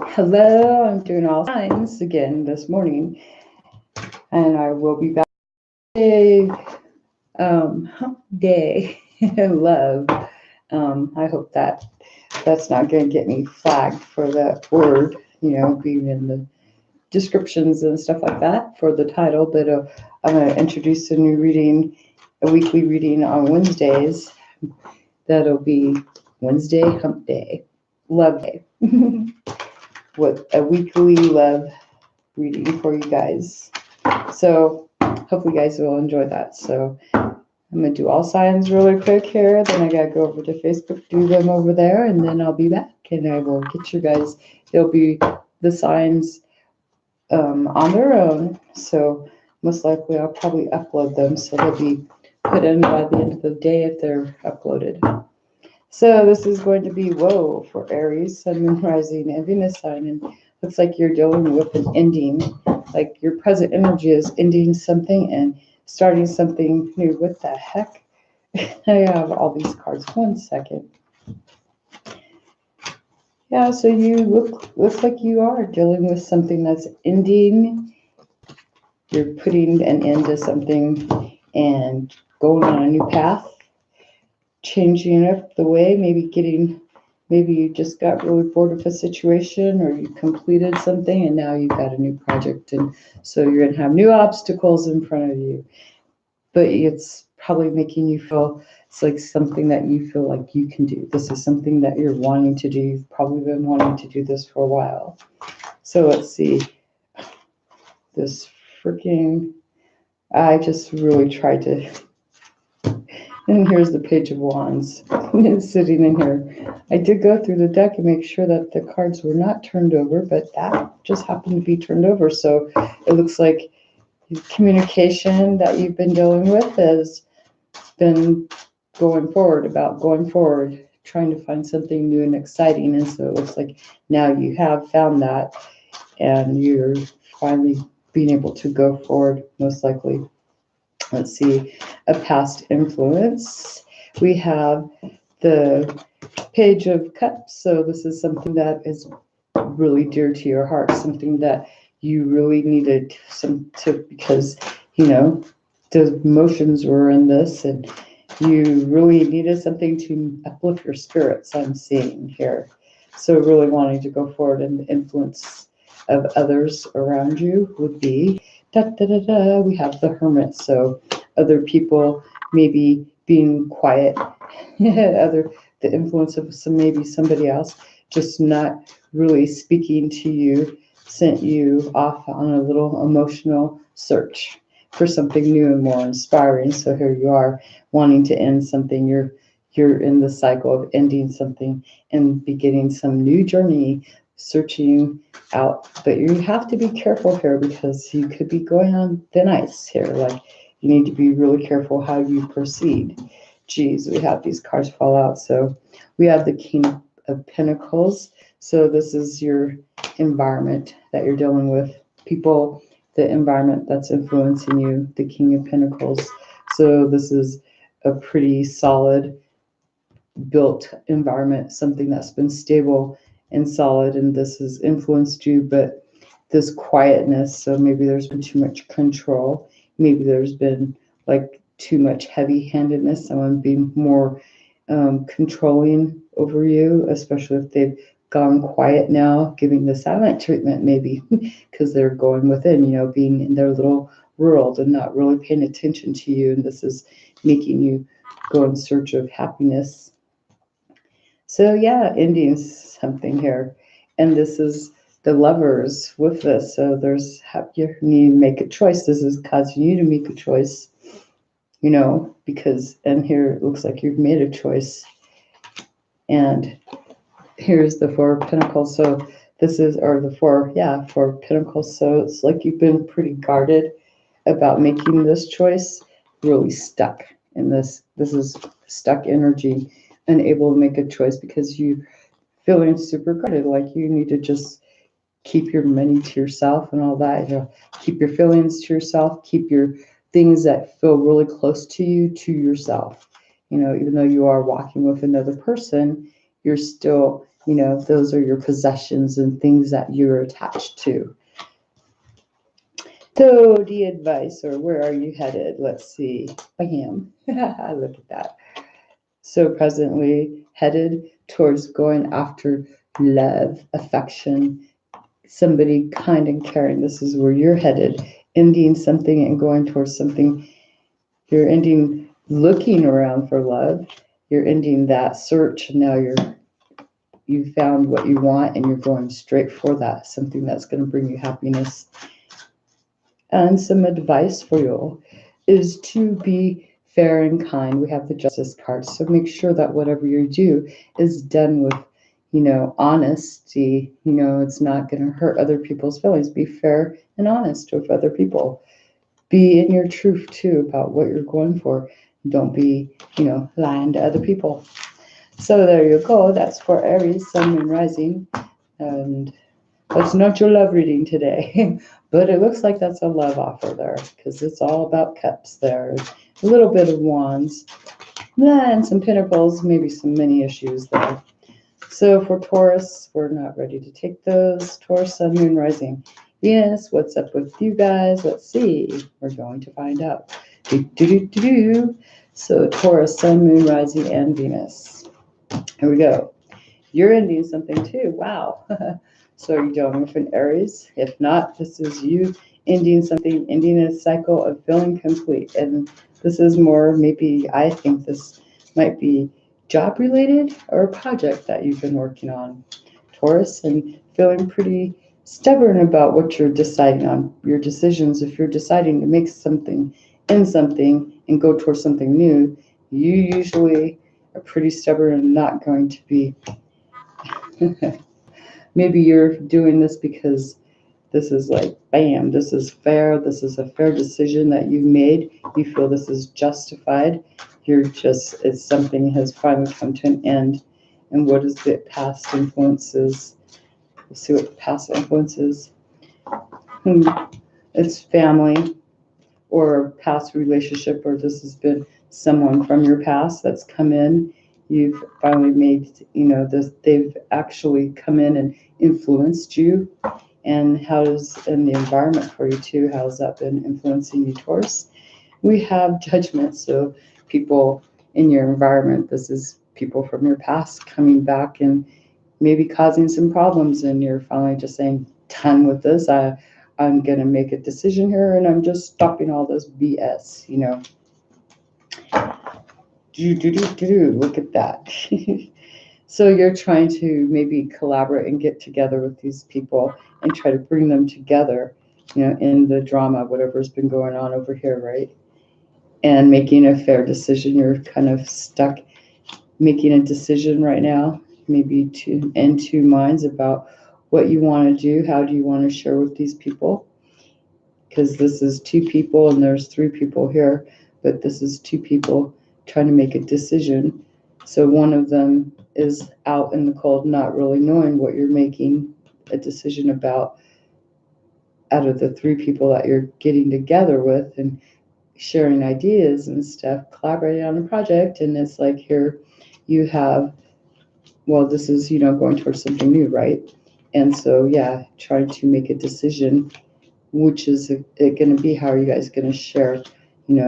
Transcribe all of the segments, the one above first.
Hello, I'm doing all signs again this morning, and I will be back hump day love. I hope that's not going to get me flagged for that word, being in the descriptions and stuff like that for the title. But I'm going to introduce a new reading, a weekly reading on Wednesdays. That'll be Wednesday hump day, love day. With a weekly love reading for you guys. So hopefully you guys will enjoy that. So I'm going to do all signs really quick here. Then I got to go over to Facebook, do them over there, and then I'll be back and I will get you guys. They'll be the signs on their own. So most likely I'll probably upload them. So they'll be put in by the end of the day if they're uploaded. So this is going to be whoa for Aries, Sun, Moon, Rising, and Venus sign, and looks like you're dealing with an ending. Like your present energy is ending something and starting something new. What the heck? I have all these cards. 1 second. Yeah, so you looks like you are dealing with something that's ending. You're putting an end to something and going on a new path. Changing up the way, maybe you just got really bored of a situation or you completed something and now you've got a new project, and so you're going to have new obstacles in front of you, but it's probably making you feel it's like something that you feel like you can do. This is something that you're wanting to do. You've probably been wanting to do this for a while. So let's see. This freaking, I just really tried to. And here's the Page of Wands sitting in here. I did go through the deck and make sure that the cards were not turned over, but that just happened to be turned over. So it looks like the communication that you've been dealing with has been going forward, trying to find something new and exciting. And so it looks like now you have found that and you're finally being able to go forward, most likely. Let's see, a past influence. We have the Page of Cups. So this is something that is really dear to your heart, something that you really needed because, the emotions were in this and you really needed something to uplift your spirits, I'm seeing here. So really wanting to go forward, and the influence of others around you would be we have the Hermit. So other people maybe being quiet, the influence of maybe somebody else just not really speaking to you, sent you off on a little emotional search for something new and more inspiring. So here you are wanting to end something. You're in the cycle of ending something and beginning some new journey, searching out. But you have to be careful here because you could be going on thin ice here. Like you need to be really careful how you proceed. Geez, we have these cards fall out. So we have the King of Pentacles. So this is your environment that you're dealing with. People, the environment that's influencing you, the King of Pentacles. So this is a pretty solid built environment, something that's been stable and solid, and this has influenced you, but this quietness, so maybe there's been too much control, maybe there's been like too much heavy-handedness, someone being more controlling over you, especially if they've gone quiet now, giving the silent treatment maybe because they're going within, being in their little world and not really paying attention to you, and this is making you go in search of happiness. So yeah, ending something here. And this is the Lovers with this. So you need to make a choice. This is causing you to make a choice, because, and here it looks like you've made a choice. And here's the Four of Pentacles. So this is, or the Four of Pentacles. So it's like you've been pretty guarded about making this choice, really stuck in this. This is stuck energy, unable to make a choice because you feeling super guarded, like you need to just keep your money to yourself and all that. Keep your feelings to yourself, keep your things that feel really close to you to yourself. Even though you are walking with another person, you're still those are your possessions and things that you're attached to. So the advice, or where are you headed? Let's see. Bam. Look at that. So presently headed towards going after love, affection, somebody kind and caring. This is where you're headed, ending something and going towards something. You're ending looking around for love. You're ending that search. And now you found what you want and you're going straight for that, something that's going to bring you happiness. And some advice for you is to be fair and kind. We have the Justice card. So make sure that whatever you do is done with, honesty. It's not going to hurt other people's feelings. Be fair and honest with other people. Be in your truth too about what you're going for. Don't be, lying to other people. So there you go. That's for Aries, Sun, Moon, Rising. And that's not your love reading today, but it looks like that's a love offer there because it's all about cups there. A little bit of wands and some pentacles, maybe some mini issues there. So for Taurus, we're not ready to take those. Taurus, Sun, Moon, Rising, Venus, what's up with you guys? Let's see. We're going to find out. So Taurus, Sun, Moon, Rising, and Venus. Here we go. You're ending something too. Wow. So are you dealing with an Aries? If not, this is you ending something, ending a cycle of feeling complete. And this is more, maybe I think this might be job related or a project that you've been working on, Taurus, and feeling pretty stubborn about what you're deciding on, your decisions. If you're deciding to make something, end something, and go towards something new, you usually are pretty stubborn and not going to be maybe you're doing this because this is like, bam, this is fair. This is a fair decision that you've made. You feel this is justified. It's something has finally come to an end. And what is the past influences? Let's see what the past influences. It's family or past relationship, or this has been someone from your past that's come in. You've finally made, they've actually come in and influenced you. And in the environment for you too, how's that been influencing you, Taurus? We have judgment. So people in your environment, this is people from your past coming back and maybe causing some problems. And you're finally just saying, done with this. I'm going to make a decision here and I'm just stopping all this BS, Look at that. So you're trying to maybe collaborate and get together with these people and try to bring them together, in the drama, whatever's been going on over here, right? And making a fair decision. You're kind of stuck making a decision right now, maybe in two minds about what you want to do. How do you want to share with these people? Because this is two people and there's three people here, but this is two people trying to make a decision. So one of them is out in the cold, not really knowing what you're making a decision about out of the three people that you're getting together with and sharing ideas and stuff, collaborating on a project. And it's like here you have, well, this is, going towards something new, right? And so, yeah, trying to make a decision, which is it going to be? How are you guys going to share, who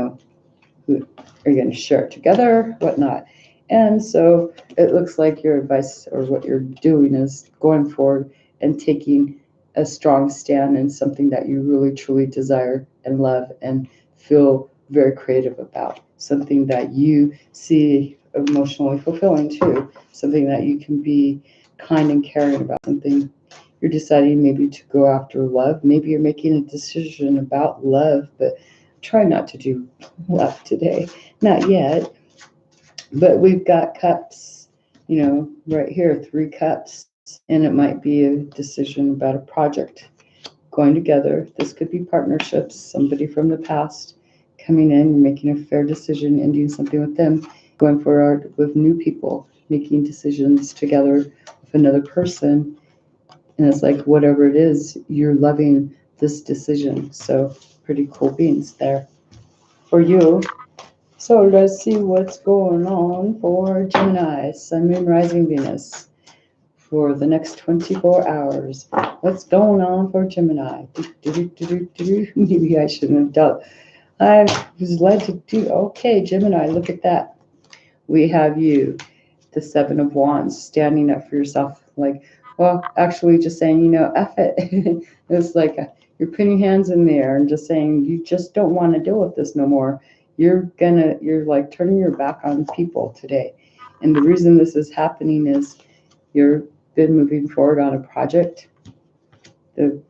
are you going to share it together, whatnot? And so it looks like your advice or what you're doing is going forward and taking a strong stand in something that you really truly desire and love and feel very creative about, something that you see emotionally fulfilling too, something that you can be kind and caring about, something you're deciding maybe to go after love. Maybe you're making a decision about love, but try not to do love today. Not yet. But we've got cups, right here, 3 cups. And it might be a decision about a project going together. This could be partnerships, somebody from the past coming in, making a fair decision, ending something with them, going forward with new people, making decisions together with another person. And it's like, whatever it is, you're loving this decision. So pretty cool beans there for you. So let's see what's going on for Gemini, Sun, Moon, Rising, Venus. for the next 24 hours. What's going on for Gemini? Maybe I shouldn't have done. I was led to do, okay, Gemini, look at that. We have you, the Seven of Wands, standing up for yourself. Like, well, actually just saying, F it. It's like you're putting your hands in the air and just saying, you just don't want to deal with this no more. You're like turning your back on people today. And the reason this is happening is you've been moving forward on a project. And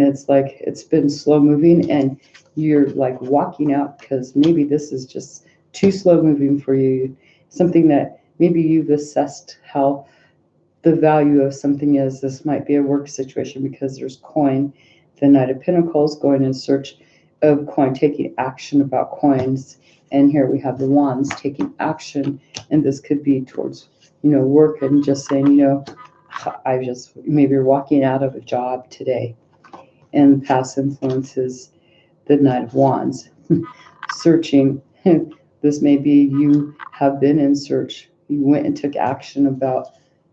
it's like, it's been slow moving and you're like walking out because maybe this is just too slow moving for you. Something that maybe you've assessed how the value of something is. This might be a work situation because there's coin, the Knight of Pentacles, going in search of coin, taking action about coins. And here we have the Wands taking action. And this could be towards, work and just saying, maybe you're walking out of a job today. And past influences, the Knight of Wands, searching. This may be you have been in search. You went and took action about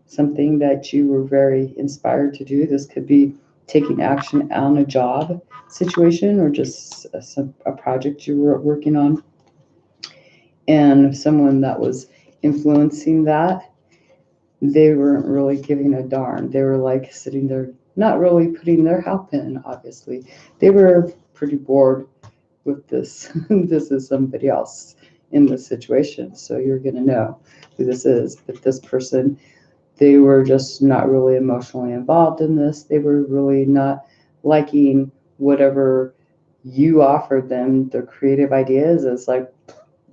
something that you were very inspired to do. This could be taking action on a job situation or just a project you were working on. And someone that was influencing that, they weren't really giving a darn. They were like sitting there, not really putting their help in, obviously. They were pretty bored with this. This is somebody else in this situation. So you're going to know who this is. But this person, they were just not really emotionally involved in this. They were really not liking whatever you offered them, their creative ideas. It's like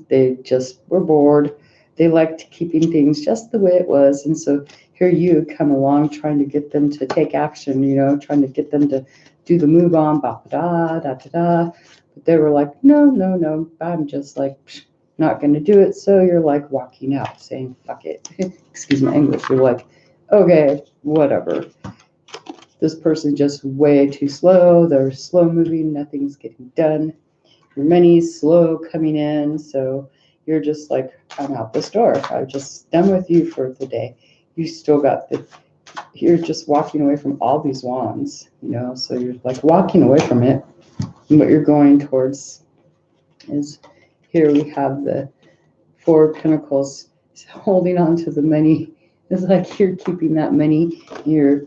they just were bored. They liked keeping things just the way it was. And so here you come along trying to get them to take action, trying to get them to do the move on, da-da-da. But they were like, no, I'm just like not going to do it. So you're like walking out saying, fuck it. Excuse my English. You're like, okay, whatever. This person just way too slow. They're slow moving. Nothing's getting done. Your money's slow coming in. So you're just like, I'm out this door. I'm just done with you for the day. You still got you're just walking away from all these wands, so you're like walking away from it. And what you're going towards is, here we have the Four of Pentacles holding on to the money. It's like you're keeping that money. You're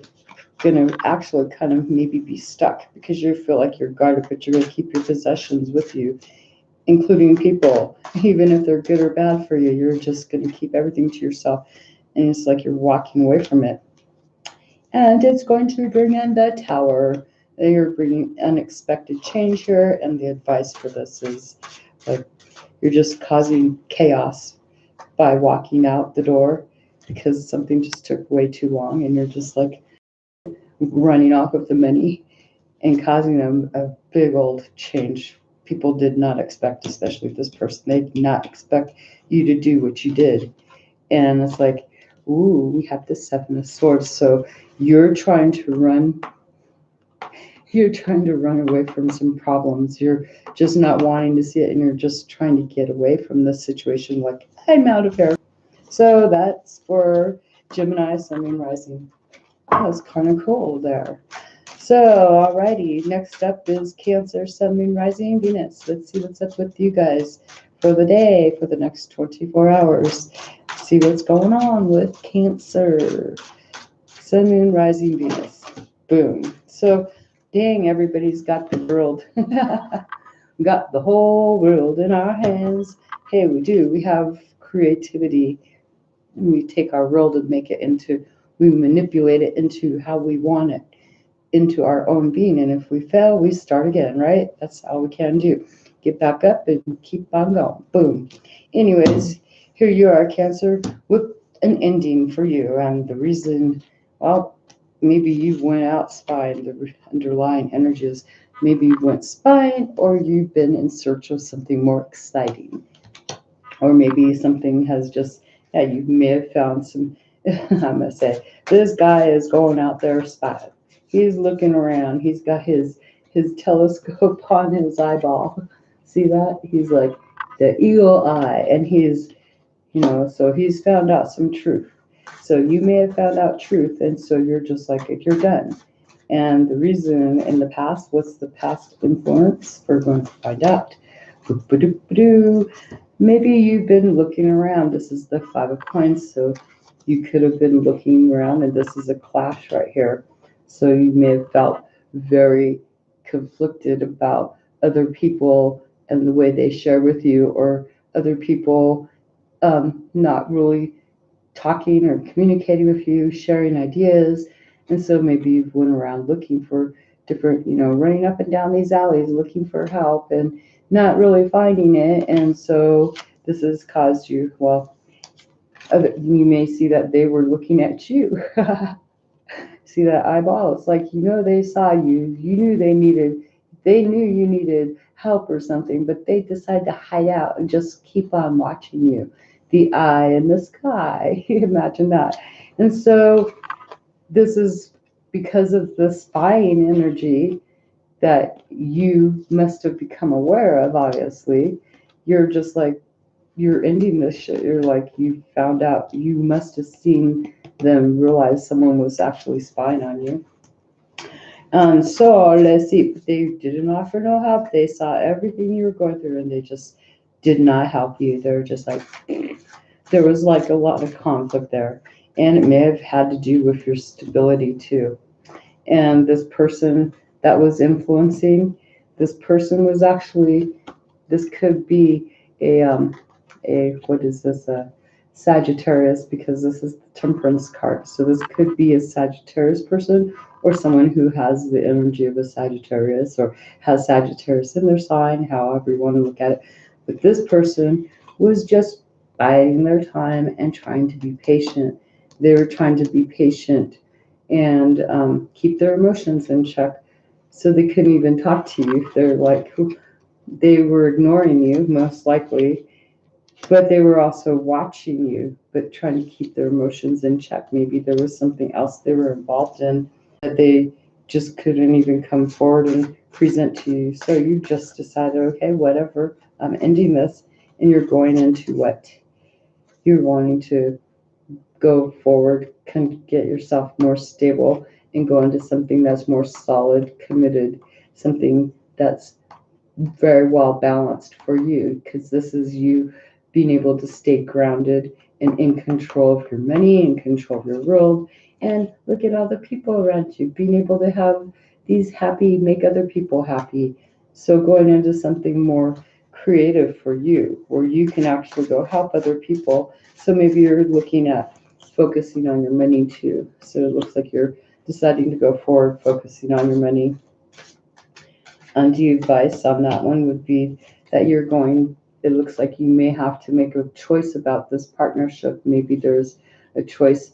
going to actually kind of maybe be stuck because you feel like you're guarded, but you're going to keep your possessions with you, including people. Even if they're good or bad for you, you're just going to keep everything to yourself. And it's like you're walking away from it. And it's going to bring in the Tower. You're bringing unexpected change here. And the advice for this is like you're just causing chaos by walking out the door because something just took way too long. And you're just like running off of the money and causing them a big old change. People did not expect, especially this person, they did not expect you to do what you did. And it's like, ooh, we have the Seven of Swords. So you're trying to run away from some problems. You're just not wanting to see it, and you're just trying to get away from this situation. Like, I'm out of here. So that's for Gemini, Sun, Moon, Rising. That was kind of cool there. So, alrighty, next up is Cancer, Sun, Moon, Rising, Venus. Let's see what's up with you guys for the day, for the next 24 hours. See what's going on with Cancer, Sun, Moon, Rising, Venus. Boom. So, dang, everybody's got the world. Got the whole world in our hands. Hey, we do. We have creativity. We take our world and we manipulate it into how we want it, into our own being. And if we fail, we start again, right? That's all we can do. Get back up and keep on going. Boom. Anyways, here you are, Cancer, with an ending for you. And the reason, well, maybe you went out spying. The underlying energy is maybe you went spying, or you've been in search of something more exciting. Or maybe something has just, you may have found some, I'm going to say, this guy is going out there spying. He's looking around. He's got his telescope on his eyeball. See that? He's like the eagle eye. And he's, so he's found out some truth. So you may have found out truth, and so you're just like, you're done. And the reason in the past, what's the past influence? We're going to find out. Maybe you've been looking around. This is the Five of Coins, so you could have been looking around, and this is a clash right here. So you may have felt very conflicted about other people and the way they share with you, or other people not really talking or communicating with you, sharing ideas. And so maybe you've went around looking for different, running up and down these alleys looking for help and not really finding it. And so this has caused you, well, you may see that they were looking at you. See that eyeball? It's like, they saw you. They knew you needed help or something, but they decided to hide out and just keep on watching you. The eye in the sky. Imagine that. And so this is because of the spying energy that you must have become aware of, obviously. You're just like, you're ending this shit. You're like, you found out, you must have seen them realize someone was actually spying on you. So let's see, they didn't offer no help. They saw everything you were going through and they just did not help you. They were just like, there was like a lot of conflict there. And it may have had to do with your stability too. And this person that was influencing, this person was actually, this could be what is this, a Sagittarius, because this is the Temperance card. So this could be a Sagittarius person, or someone who has the energy of a Sagittarius, or has Sagittarius in their sign, however you want to look at it. But this person was just biding their time and trying to be patient. They were trying to be patient and keep their emotions in check. So they couldn't even talk to you. They're like, they were ignoring you, most likely, but they were also watching you, but trying to keep their emotions in check. Maybe there was something else they were involved in that they just couldn't even come forward and present to you. So you just decided, okay, whatever, I'm ending this, and you're going into what? You're wanting to go forward, get yourself more stable, and go into something that's more solid, committed, something that's very well balanced for you, because this is you being able to stay grounded and in control of your money, in control of your world, and look at all the people around you, being able to have these happy, make other people happy. So going into something more creative for you, where you can actually go help other people. So maybe you're looking at focusing on your money too. So it looks like you're deciding to go forward, focusing on your money. Undue advice on that one would be that it looks like you may have to make a choice about this partnership. Maybe there's a choice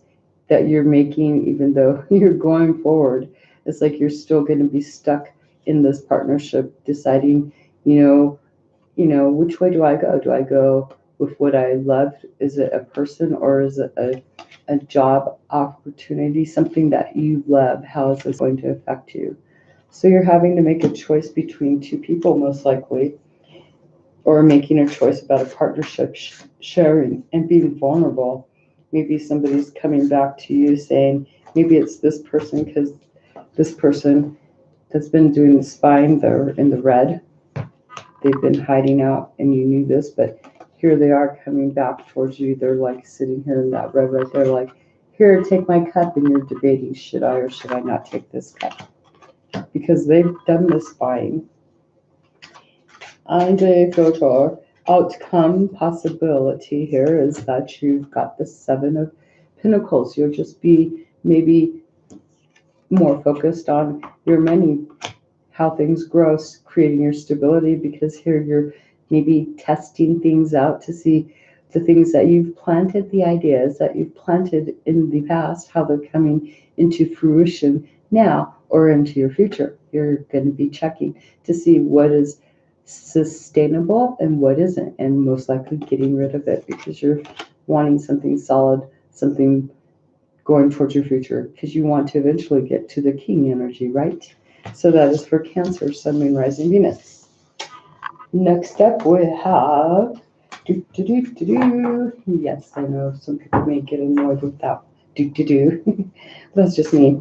that you're making, even though you're going forward. It's like you're still going to be stuck in this partnership, deciding, which way do I go? Do I go with what I loved? Is it a person, or is it a job opportunity, something that you love? How is this going to affect you? So you're having to make a choice between two people, most likely, or making a choice about a partnership, sharing and being vulnerable. Maybe somebody's coming back to you saying, maybe it's this person, because this person that's been doing the spying, they're in the red. They've been hiding out and you knew this, but here they are coming back towards you. They're like sitting here in that red right there, like, here, take my cup, and you're debating, should I or should I not take this cup? Because they've done the spying. And a photo outcome possibility here is that you've got the Seven of Pentacles. You'll just be maybe more focused on your money, how things grow, creating your stability, because here you're maybe testing things out to see the things that you've planted, the ideas that you've planted in the past, how they're coming into fruition now or into your future. You're going to be checking to see what is sustainable and what isn't, and most likely getting rid of it, because you're wanting something solid, something going towards your future, because you want to eventually get to the King energy, right? So that is for Cancer, Sun, Moon, Rising, Venus. Next up we have, yes, I know some people may get annoyed with that That's just me.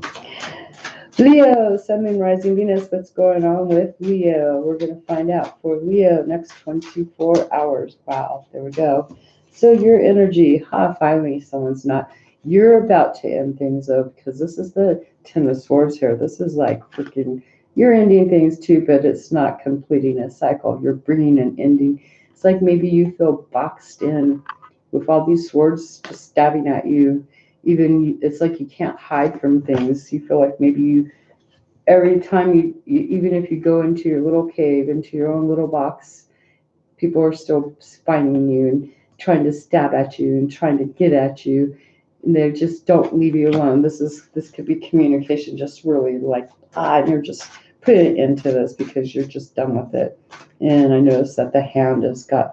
Leo, Sun, Moon, Rising, Venus. What's going on with Leo? We're going to find out for Leo next 24 hours. Wow, there we go. So your energy, finally someone's not. You're about to end things though, because this is the Ten of Swords here. This is like freaking, you're ending things too, but it's not completing a cycle. You're bringing an ending. It's like maybe you feel boxed in with all these swords just stabbing at you. Even it's like you can't hide from things. You feel like maybe you every time even if you go into your little cave, into your own little box, people are still finding you and trying to stab at you and trying to get at you, and they just don't leave you alone. This could be communication just really like, and you're just putting it into this because you're just done with it. And I noticed that the hand has got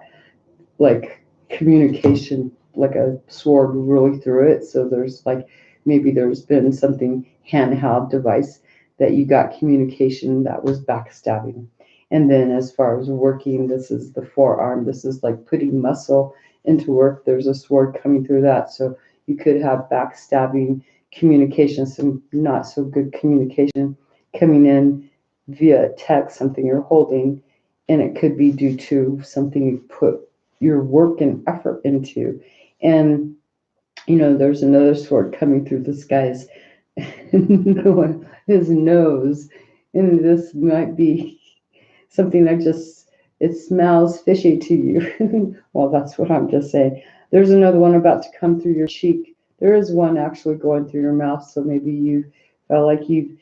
like communication, like a sword really through it. So there's like maybe there's been something handheld device that you got communication that was backstabbing. And then as far as working, this is the forearm. This is like putting muscle into work. There's a sword coming through that. So you could have backstabbing communication, some not so good communication coming in via text, something you're holding, and it could be due to something you put your work and effort into. And there's another sword coming through the skies. His nose, and this might be something that just it smells fishy to you. Well, that's what I'm just saying. There's another one about to come through your cheek. There is one actually going through your mouth, so maybe you felt like you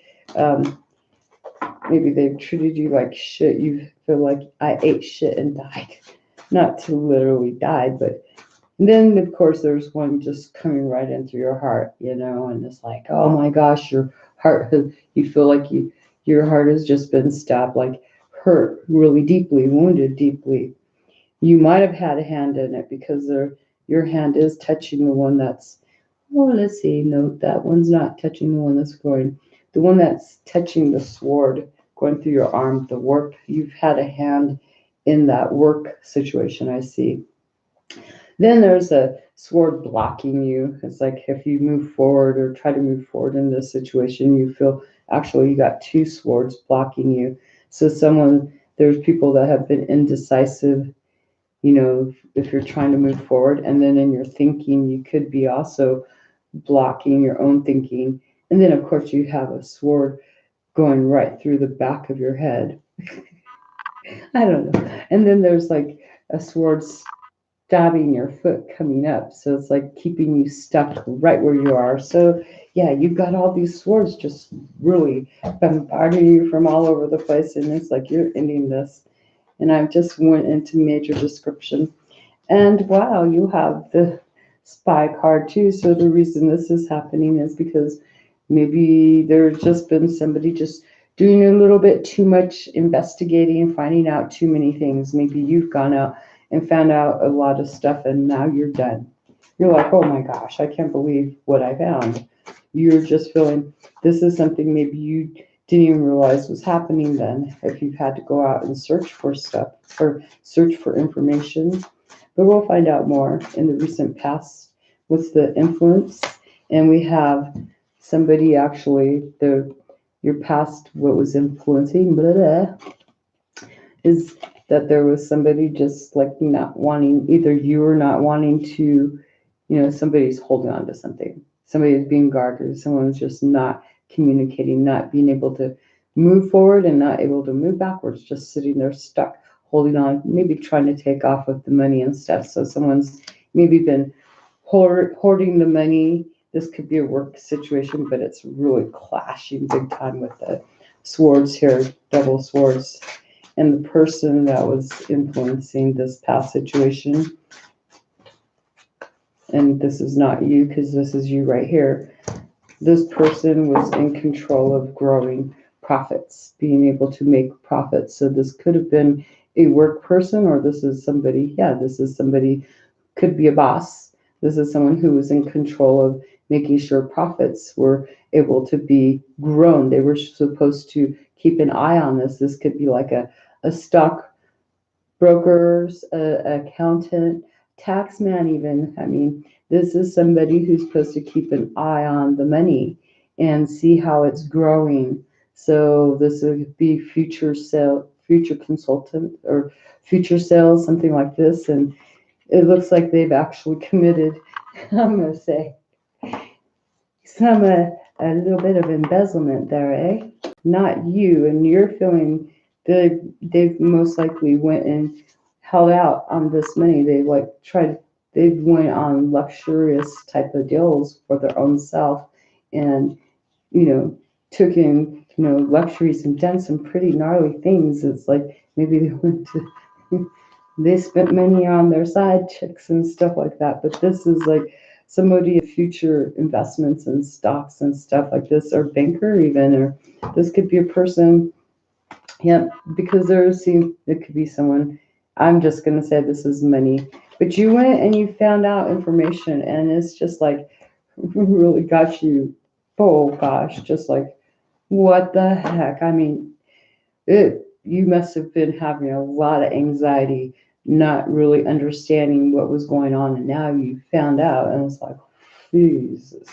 maybe they've treated you like shit. You feel like I ate shit and died. Not to literally die, but then of course there's one just coming right into your heart, and it's like, oh my gosh, your heart you feel like your heart has just been stabbed, like hurt really deeply, wounded deeply. You might have had a hand in it because your hand is touching the one that's, well, let's see, no, that one's not touching the one that's going, the one that's touching the sword going through your arm, the work, you've had a hand in that work situation, I see. Then there's a sword blocking you. It's like if you move forward or try to move forward in this situation, you feel actually you got two swords blocking you. So there's people that have been indecisive, if you're trying to move forward. And then in your thinking, you could be also blocking your own thinking. And then, of course, you have a sword going right through the back of your head. I don't know. And then there's like a sword stabbing your foot coming up. So it's like keeping you stuck right where you are. So yeah, you've got all these swords just really bombarding you from all over the place. And it's like you're ending this. And I just went into major description. And wow, you have the spy card too. So the reason this is happening is because maybe there's just been somebody just doing a little bit too much investigating, finding out too many things. Maybe you've gone out and found out a lot of stuff and now you're done. You're like, oh my gosh, I can't believe what I found. You're just feeling this is something maybe you didn't even realize was happening then if you've had to go out and search for stuff or search for information. But we'll find out more in the recent past. What's the influence? And we have somebody actually, your past, what was influencing, blah, blah, is that there was somebody just like not wanting, either you or not wanting to, somebody's holding on to something. Somebody's being guarded. Someone's just not communicating, not being able to move forward and not able to move backwards, just sitting there stuck, holding on, maybe trying to take off with the money and stuff. So someone's maybe been hoarding the money. This could be a work situation, but it's really clashing big time with the swords here, double swords. And the person that was influencing this past situation, and this is not you because this is you right here, this person was in control of growing profits, being able to make profits. So this could have been a work person, or this is somebody, could be a boss. This is someone who was in control of making sure profits were able to be grown. They were supposed to keep an eye on this. This could be like a stock brokers, accountant, tax man even. I mean, This is somebody who's supposed to keep an eye on the money and see how it's growing. So this would be future sale, future consultant, or future sales, something like this. And it looks like they've actually committed, I'm going to say, a little bit of embezzlement there, eh? Not you, and you're feeling they've most likely went and held out on this money. They've went on luxurious type of deals for their own self, and took in luxuries and done some pretty gnarly things. It's like maybe they went to they spent money on their side chicks and stuff like that. But this is like somebody of future investments and stocks and stuff like this, or banker even, or this could be a person. Yeah, because it could be someone. I'm just gonna say this is money. But you went and you found out information, and it's just like really got you. Oh gosh, just like what the heck? I mean, you must have been having a lot of anxiety, not really understanding what was going on, and now you found out, and it's like, Jesus.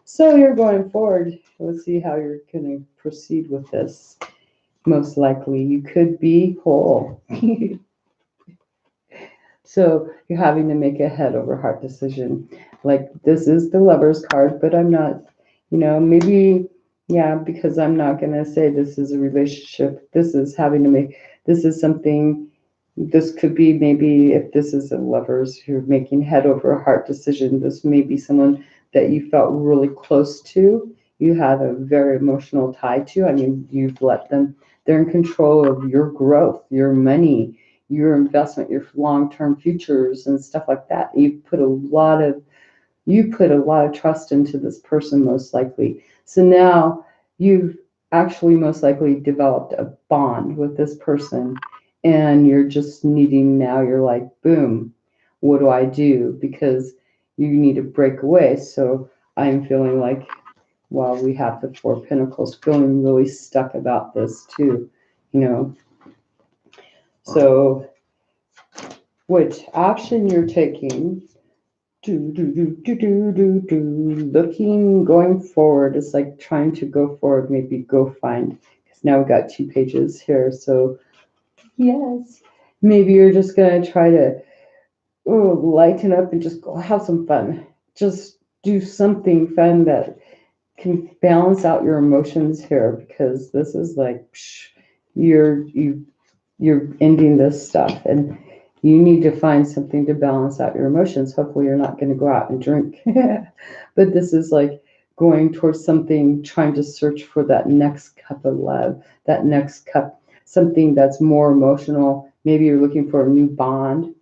So you're going forward. Let's see how you're going to proceed with this. Most likely, you could be whole. So you're having to make a head over heart decision. Like this is the Lover's card, but I'm not, maybe, yeah, because I'm not going to say this is a relationship. This is something, this could be maybe if this is a Lover's who're making head over heart decision, this may be someone that you felt really close to. You had a very emotional tie to. I mean, you've let them, they're in control of your growth, your money, your investment, your long-term futures and stuff like that. You put a lot of trust into this person most likely. So now you've actually most likely developed a bond with this person, and you're just needing, now you're like, boom, what do I do? Because you need to break away. So I'm feeling like, well, we have the Four of Pentacles, feeling really stuck about this too, So which action you're taking, looking, going forward, is like trying to go forward, maybe go find, because now we got 2 pages here. So yes, maybe you're just going to try to lighten up and just go have some fun. Just do something fun that can balance out your emotions here, because this is like, you're ending this stuff, and you need to find something to balance out your emotions. Hopefully you're not going to go out and drink. But this is like going towards something, trying to search for that next cup of love, that next cup, something that's more emotional. Maybe you're looking for a new bond.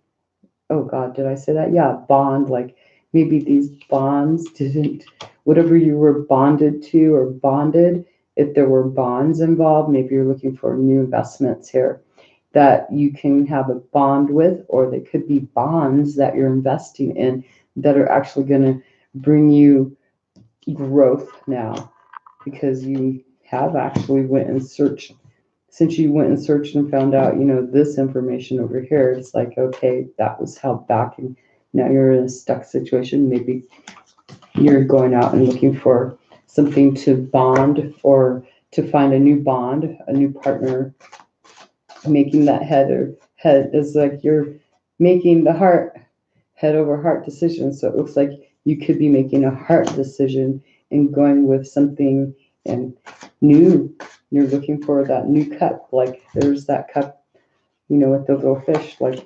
Oh God, did I say that? Yeah, bond. Like maybe these bonds didn't, whatever you were bonded to or bonded, if there were bonds involved, maybe you're looking for new investments here that you can have a bond with, or they could be bonds that you're investing in that are actually going to bring you growth now, because you have actually went and searched. Since you went and searched and found out, this information over here, it's like, okay, that was held back, and now you're in a stuck situation. Maybe you're going out and looking for something to bond, or to find a new bond, a new partner. Making that head is like you're making the head over heart decision. So it looks like you could be making a heart decision and going with something and new. You're looking for that new cup. Like there's that cup, with the little fish. Like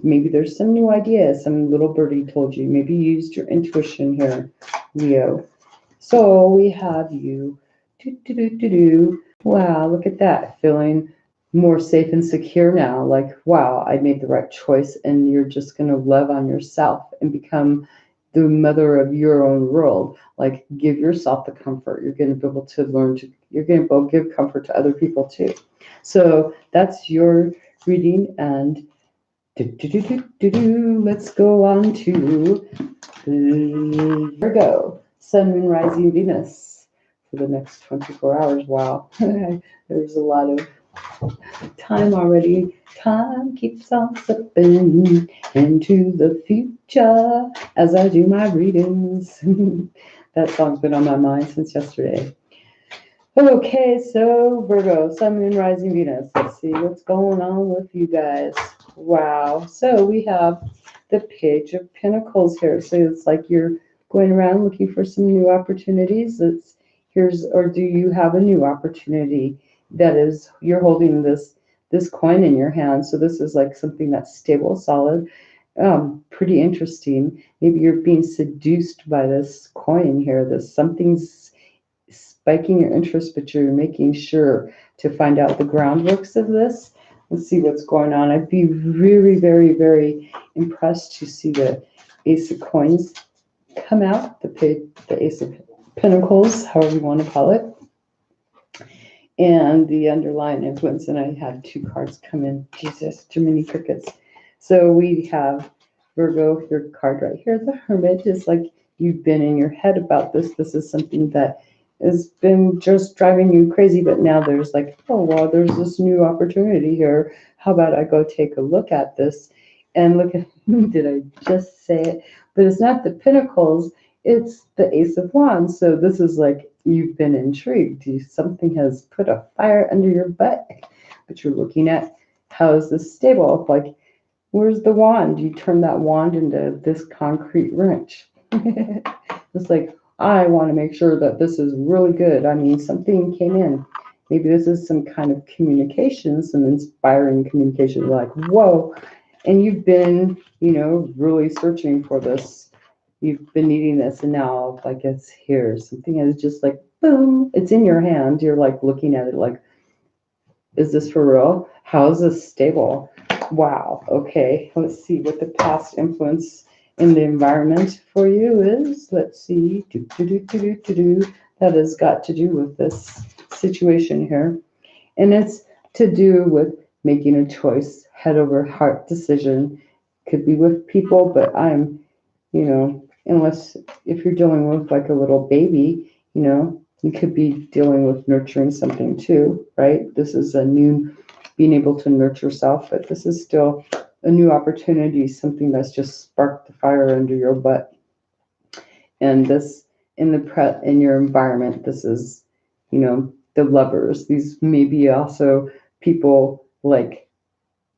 maybe there's some new idea, some little birdie told you. Maybe you used your intuition here, Leo. So we have you. Wow, look at that. Feeling more safe and secure now. Like, wow, I made the right choice. And you're just going to love on yourself and become the mother of your own world. Like, give yourself the comfort. You're going to be able to you're going to be able to give comfort to other people too. So that's your reading. And let's go on to Virgo, Sun, Moon, Rising, Venus for the next 24 hours. Wow, there's a lot of Time already. Time keeps on slipping into the future as I do my readings. That song's been on my mind since yesterday. Okay, so Virgo, Sun, Moon, Rising, Venus. Let's see what's going on with you guys. Wow. So we have the Page of Pentacles here. So it's like you're going around looking for some new opportunities. Or do you have a new opportunity that is you're holding this coin in your hand. So this is like something that's stable, solid, pretty interesting. Maybe you're being seduced by this coin here. This something's spiking your interest, but you're making sure to find out the groundworks of this. Let's see what's going on. I'd be really, very, very impressed to see the Ace of Coins come out, the Ace of Pentacles, however you want to call it, and the underlying influence. And I had two cards come in. Jesus, too many crickets. So we have Virgo, your card right here. The Hermit is like you've been in your head about this. This is something that has been just driving you crazy, but now there's like, oh, well, there's this new opportunity here. How about I go take a look at this and look at, did I just say it? But it's not the Pentacles, it's the Ace of Wands. So this is like you've been intrigued. Something has put a fire under your butt, but you're looking at how is this stable? Like, where's the wand? You turn that wand into this concrete wrench. It's like, I want to make sure that this is really good. I mean, something came in. Maybe this is some kind of communication, some inspiring communication. Like, whoa. And you've been, really searching for this. You've been needing this, and now, like, it's here. Something is just like, boom, it's in your hand. You're like looking at it like, is this for real? How is this stable? Wow. Okay. Let's see what the past influence in the environment for you is. Let's see. That has got to do with this situation here. And it's to do with making a choice, head over heart decision. Could be with people, but unless if you're dealing with like a little baby, you could be dealing with nurturing something too, right? This is a new being able to nurture self, but this is still a new opportunity, something that's just sparked the fire under your butt. And this in your environment, this is, the lovers. These may be also people like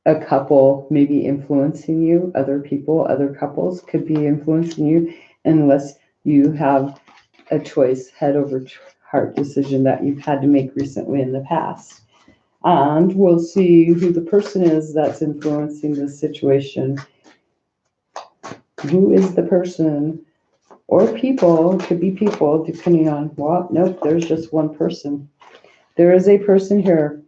a couple maybe influencing you, other people, other couples could be influencing you, unless you have a choice, head over heart decision that you've had to make recently in the past. And we'll see who the person is that's influencing this situation. Who is the person or people? It could be people, depending on what. Nope, there's just one person. There is a person here,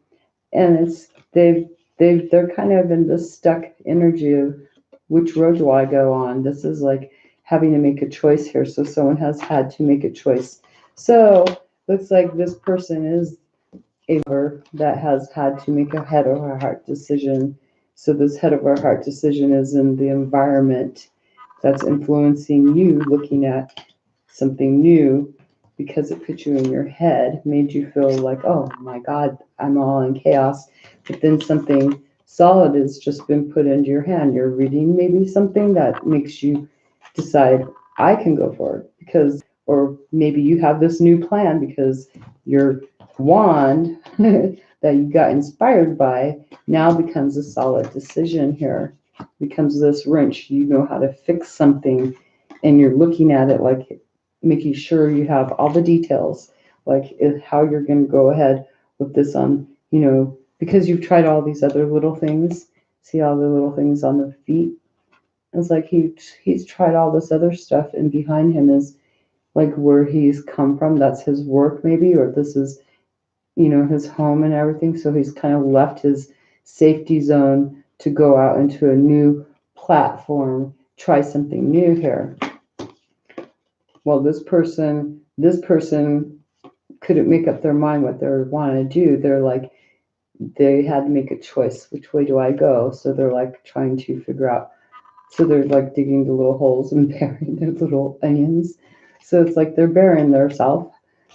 and they're kind of in this stuck energy of which road do I go on. This is like having to make a choice here. So someone has had to make a choice. So looks like this person is a lover that has had to make a head over heart decision. So this head over heart decision is in the environment that's influencing you, looking at something new, because it put you in your head, made you feel like, oh my God, I'm all in chaos. But then something solid has just been put into your hand. You're reading maybe something that makes you decide, I can go forward or maybe you have this new plan because your wand that you got inspired by now becomes a solid decision here, becomes this wrench. You know how to fix something, and you're looking at it like making sure you have all the details, like how you're going to go ahead with this on, because you've tried all these other little things. See all the little things on the feet? It's like he's tried all this other stuff, and behind him is like where he's come from. That's his work maybe, or this is, his home and everything. So he's kind of left his safety zone to go out into a new platform, try something new here. Well, this person couldn't make up their mind what they want to do. They're like, they had to make a choice. Which way do I go? So they're like trying to figure out. So they're like digging the little holes and burying their little onions. So it's like they're burying their self.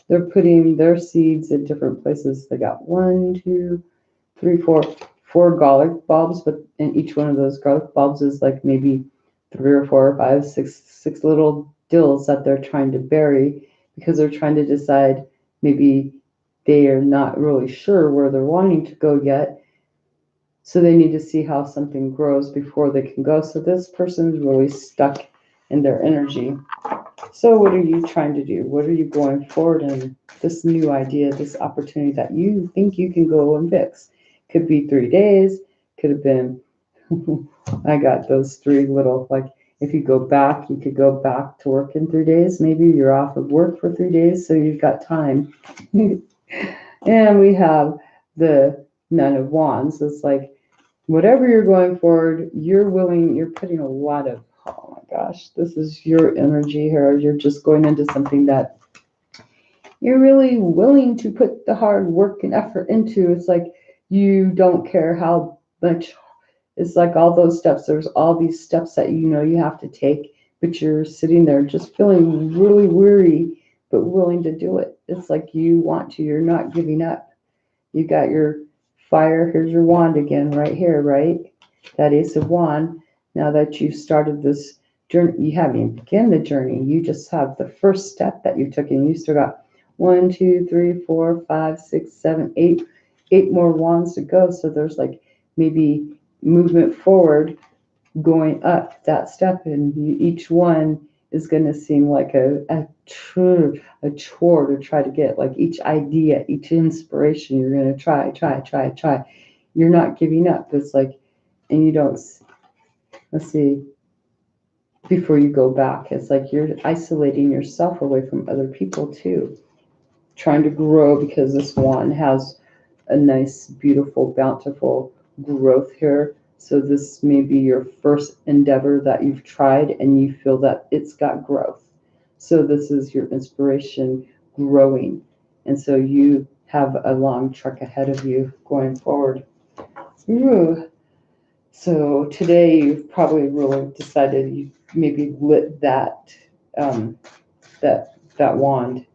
They're putting their seeds in different places. They got 1, 2, four garlic bulbs, but in each one of those garlic bulbs is like maybe 3 or 4 or 5, six little dills that they're trying to bury because they're trying to decide maybe they are not really sure where they're wanting to go yet. So they need to see how something grows before they can go. So this person's really stuck in their energy. So what are you trying to do? What are you going forward in? This new idea, this opportunity that you think you can go and fix. Could be 3 days, could have been, I got those three little, like, if you go back, you could go back to work in 3 days. Maybe you're off of work for 3 days, so you've got time. And we have the Nine of Wands. It's like, whatever you're going forward, you're putting a lot of, oh my gosh, this is your energy here. You're just going into something that you're really willing to put the hard work and effort into. It's like you don't care how much, it's like all those steps. There's all these steps that you know you have to take, but you're sitting there just feeling really weary, but willing to do it. It's like you want to, you're not giving up. You got your fire. Here's your wand again right here, right? That Ace of Wand. Now that you've started this journey, you haven't even begun the journey. You just have the first step that you took, and you still got 1, 2, 3, 4, 5, 6, 7, 8, 8 more wands to go. So there's like maybe movement forward, going up that step, and each one is going to seem like a chore to try to get, like each idea, each inspiration, you're going to try. You're not giving up. It's like, and you don't, let's see, before you go back, it's like you're isolating yourself away from other people too, trying to grow, because this wand has a nice, beautiful, bountiful growth here. So this may be your first endeavor that you've tried and you feel that it's got growth. So this is your inspiration growing. And so you have a long trek ahead of you going forward. Ooh. So today you've probably really decided you maybe lit that that wand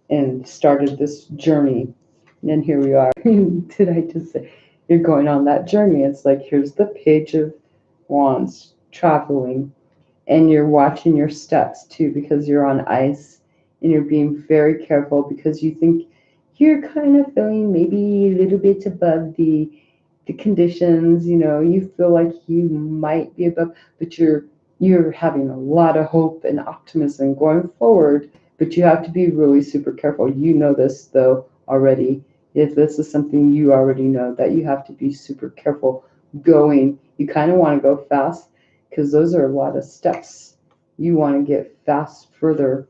and started this journey. And here we are. Did I just say you're going on that journey? It's like, here's the Page of Wands, traveling, and you're watching your steps too, because you're on ice and you're being very careful because you think you're kind of feeling maybe a little bit above the conditions, you feel like you might be above, but you're having a lot of hope and optimism going forward. But you have to be really super careful. You know this though already. If this is something you already know, that you have to be super careful going. You kind of want to go fast because those are a lot of steps. You want to get fast further.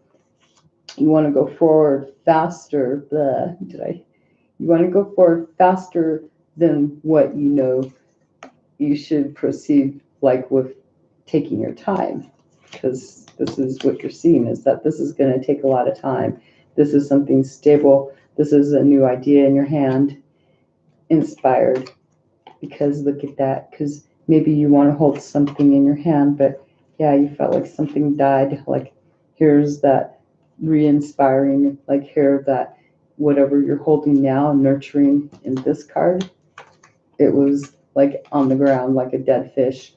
You want to go forward faster. You want to go forward faster than what you know you should proceed, like with taking your time, because this is what you're seeing, is that this is going to take a lot of time. This is something stable. This is a new idea in your hand, inspired, because look at that, because maybe you want to hold something in your hand, but yeah, you felt like something died. Like here's that re-inspiring, like here, that whatever you're holding now, nurturing in this card, it was like on the ground, like a dead fish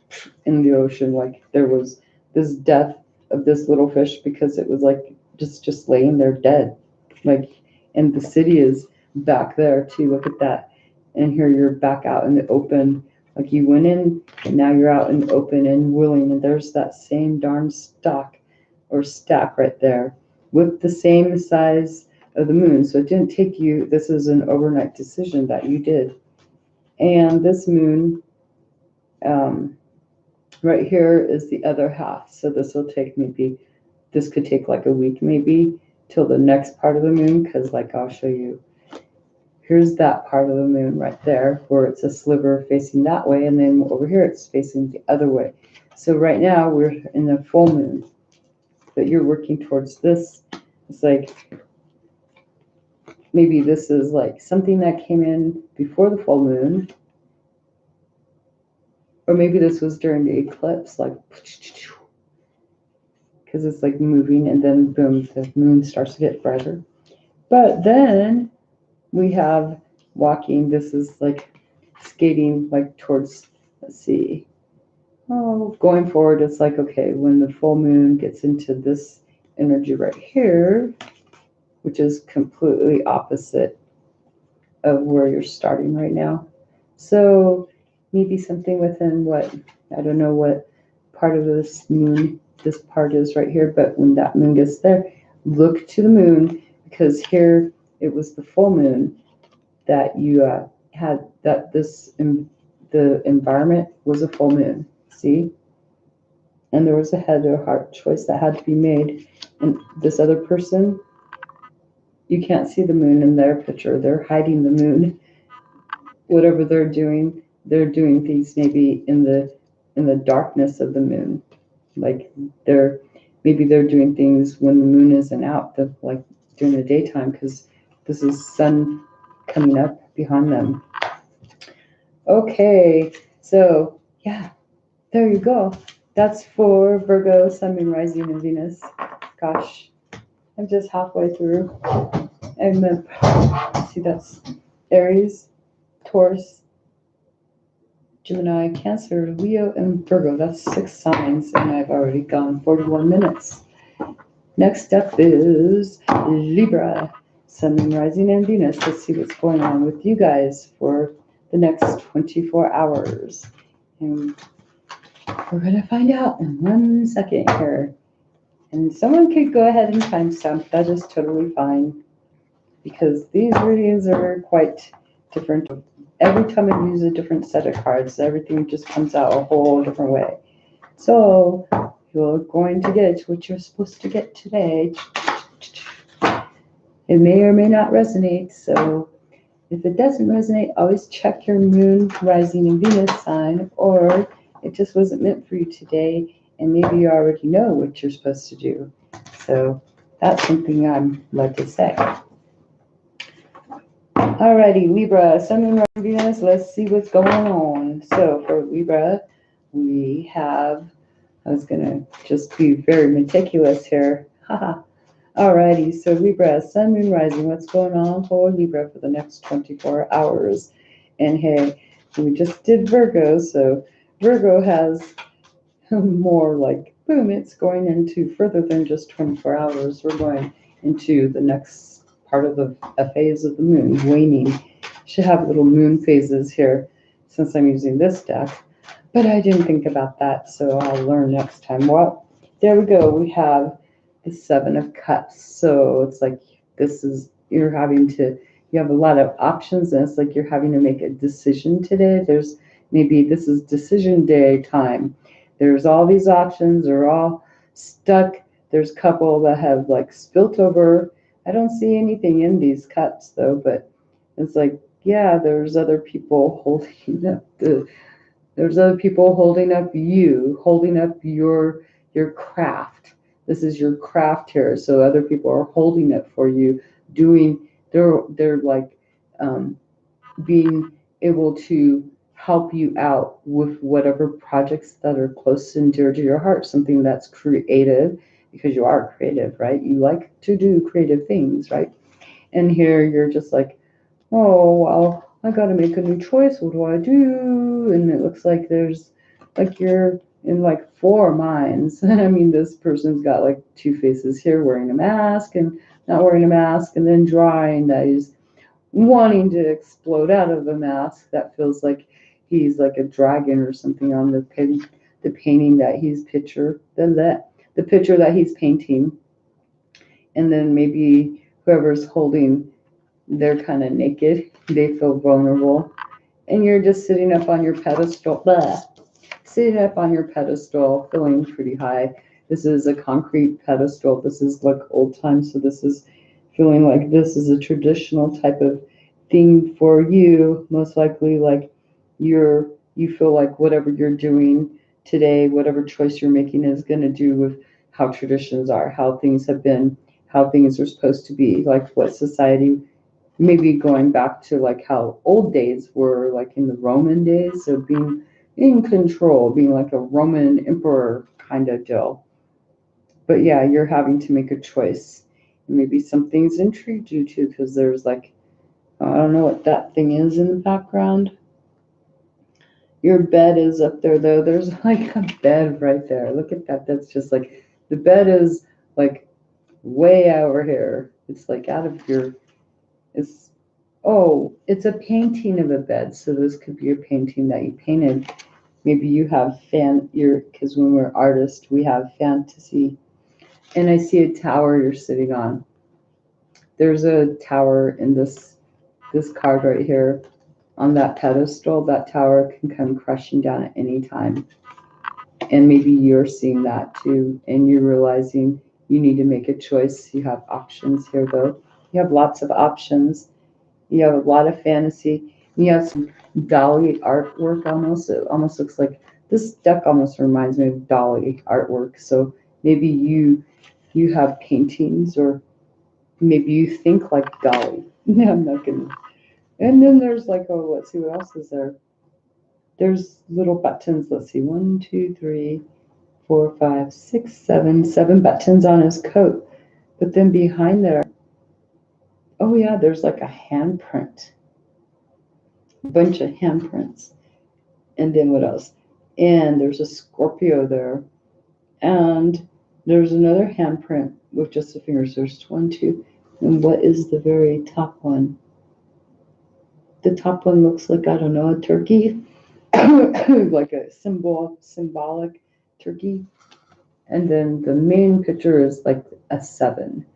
in the ocean. Like there was this death of this little fish because it was like just laying there dead. Like, and the city is back there too. Look at that. And here you're back out in the open. Like you went in and now you're out in the open and willing. And there's that same darn stack right there with the same size of the moon. So it didn't take you, this is an overnight decision that you did. And this moon right here is the other half. So this could take like a week maybe till the next part of the moon, because like I'll show you. Here's that part of the moon right there where it's a sliver facing that way, and then over here it's facing the other way. So right now we're in the full moon, but you're working towards this. It's like maybe this is like something that came in before the full moon. Or maybe this was during the eclipse, like, because it's like moving, and then boom, the moon starts to get brighter. But then we have walking. This is like skating like towards, let's see, going forward, it's like, okay, when the full moon gets into this energy right here, which is completely opposite of where you're starting right now. So maybe something within what, I don't know what part of this moon this part is right here, but when that moon gets there, look to the moon, because here it was the full moon that you had, that the environment was a full moon. See? And there was a head or heart choice that had to be made. And this other person, you can't see the moon in their picture. They're hiding the moon. Whatever they're doing things maybe in the darkness of the moon. Like they're doing things when the moon isn't out, like during the daytime, because this is sun coming up behind them. Okay, so yeah, there you go. That's for Virgo, Sun, Moon, Rising, and Venus. Gosh, I'm just halfway through. And then, see, that's Aries, Taurus, Gemini, Cancer, Leo, and Virgo. That's 6 signs, and I've already gone 41 minutes. Next up is Libra, Sun, Moon, Rising, and Venus. Let's see what's going on with you guys for the next 24 hours. And we're going to find out in 1 second here. And someone could go ahead and timestamp. That is totally fine, because these readings are quite different. Every time I use a different set of cards, everything just comes out a whole different way. So you're going to get what you're supposed to get today. It may or may not resonate. So if it doesn't resonate, always check your moon, rising, and Venus sign, or it just wasn't meant for you today, and maybe you already know what you're supposed to do. So that's something I'm led to say. Alrighty, Libra, Sun, Moon, Rising, Venus. Let's see what's going on. So for Libra, we have, I was going to just be very meticulous here. Haha. Alrighty, so Libra, Sun, Moon, Rising. What's going on for Libra for the next 24 hours? And hey, we just did Virgo, so Virgo has more like, boom, it's going into further than just 24 hours. We're going into the next part of a phase of the moon, waning. Should have little moon phases here since I'm using this deck, but I didn't think about that, so I'll learn next time. Well, there we go. We have the 7 of Cups. So it's like you have a lot of options, and it's like you're having to make a decision today. This is decision day time. There's all these options, they're all stuck. There's a couple that have like spilt over. I don't see anything in these cups though, but it's like, yeah, there's other people holding up you, holding up your craft. This is your craft here. So other people are holding it for you, they're like being able to help you out with whatever projects that are close and dear to your heart, something that's creative, because you are creative, right? You like to do creative things, right? And here you're just like, oh, well, I got to make a new choice. What do I do? And it looks like there's like you're in like 4 minds. I mean, this person's got like 2 faces here, wearing a mask and not wearing a mask, and then drawing that he's wanting to explode out of the mask. That feels like he's like a dragon or something on the painting that he's the picture that he's painting. And then maybe whoever's holding, they're kind of naked, they feel vulnerable, and you're just sitting up on your pedestal, feeling pretty high. This is a concrete pedestal. This is like old times, so this is feeling like this is a traditional type of thing for you. Most likely, like you feel like whatever you're doing today, whatever choice you're making, is going to do with how traditions are, how things have been, how things are supposed to be, like what society, maybe going back to like how old days were, like in the Roman days, so being in control, being like a Roman emperor kind of deal. But yeah, you're having to make a choice. Maybe some things intrigued you too, because there's like, I don't know what that thing is in the background. Your bed is up there though. There's like a bed right there. Look at that. That's just like, the bed is like way over here. It's like out of your, it's, oh, it's a painting of a bed. So this could be a painting that you painted. Maybe you have because when we're artists, we have fantasy. And I see a tower you're sitting on. There's a tower in this card right here on that pedestal. That tower can come crashing down at any time. And maybe you're seeing that too, and you're realizing you need to make a choice. You have options here, though. You have lots of options. You have a lot of fantasy. You have some Dolly artwork almost. It almost looks like this deck almost reminds me of Dolly artwork. So maybe you have paintings, or maybe you think like Dolly. No, I'm not gonna. And then there's like, oh, let's see, what else is there? There's little buttons. Let's see, 1, 2, 3, 4, 5, 6, 7, 7 buttons on his coat. But then behind there, oh yeah, there's like a handprint, a bunch of handprints. And then what else? And there's a Scorpio there. And there's another handprint with just the fingers. There's 1, 2. And what is the very top one? The top one looks like, I don't know, a turkey, like a symbolic turkey. And then the main picture is like a 7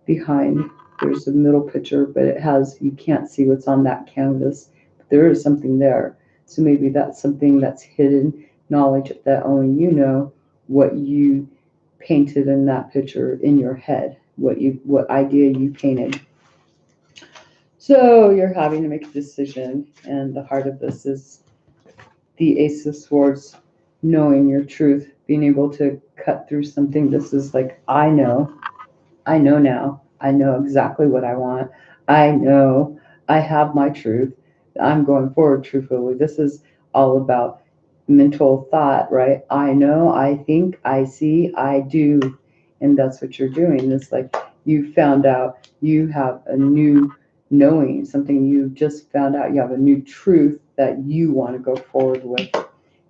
behind. There's a middle picture, but you can't see what's on that canvas. But there is something there. So maybe that's something that's hidden knowledge that only you know, what you painted in that picture in your head, what idea you painted. So you're having to make a decision, and the heart of this is the Ace of Swords, knowing your truth, being able to cut through something. This is like, I know now. I know exactly what I want. I know I have my truth. I'm going forward truthfully. This is all about mental thought, right? I know, I think, I see, I do. And that's what you're doing. It's like you found out you have a new knowing, something you just found out. You have a new truth that you want to go forward with.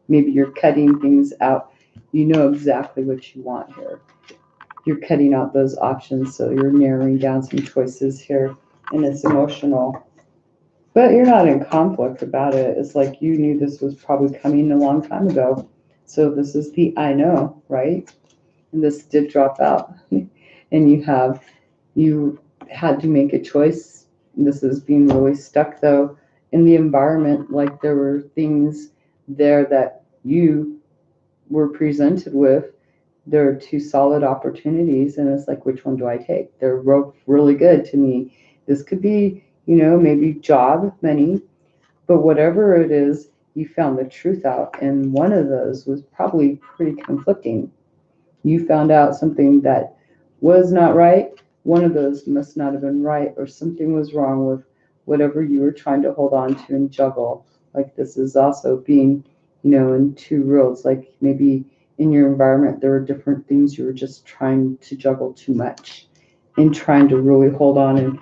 Maybe you're cutting things out. You know exactly what you want here. You're cutting out those options, so you're narrowing down some choices here, and it's emotional. But you're not in conflict about it. It's like you knew this was probably coming a long time ago. So this is the I know, right? And this did drop out. And you had to make a choice. This is being really stuck though in the environment. Like there were things there that you were presented with. There are two solid opportunities, and it's like, which one do I take? They're really good to me. This could be, maybe job, money, but whatever it is, you found the truth out. And one of those was probably pretty conflicting. You found out something that was not right. One of those must not have been right, or something was wrong with whatever you were trying to hold on to and juggle. Like this is also being, in two worlds. Like maybe in your environment, there were different things you were just trying to juggle too much and trying to really hold on and,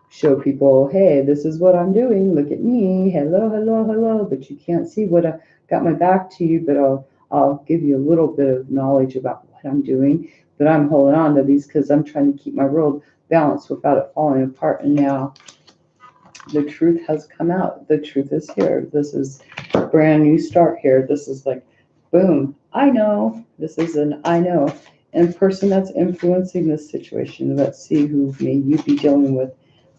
show people, hey, this is what I'm doing. Look at me. Hello, hello, hello. But you can't see what I got my back to you, but I'll give you a little bit of knowledge about what I'm doing. But I'm holding on to these because I'm trying to keep my world balanced without it falling apart. And now the truth has come out. The truth is here. This is a brand new start here. This is like, boom, I know. This is an I know. And person that's influencing this situation, let's see who may you be dealing with.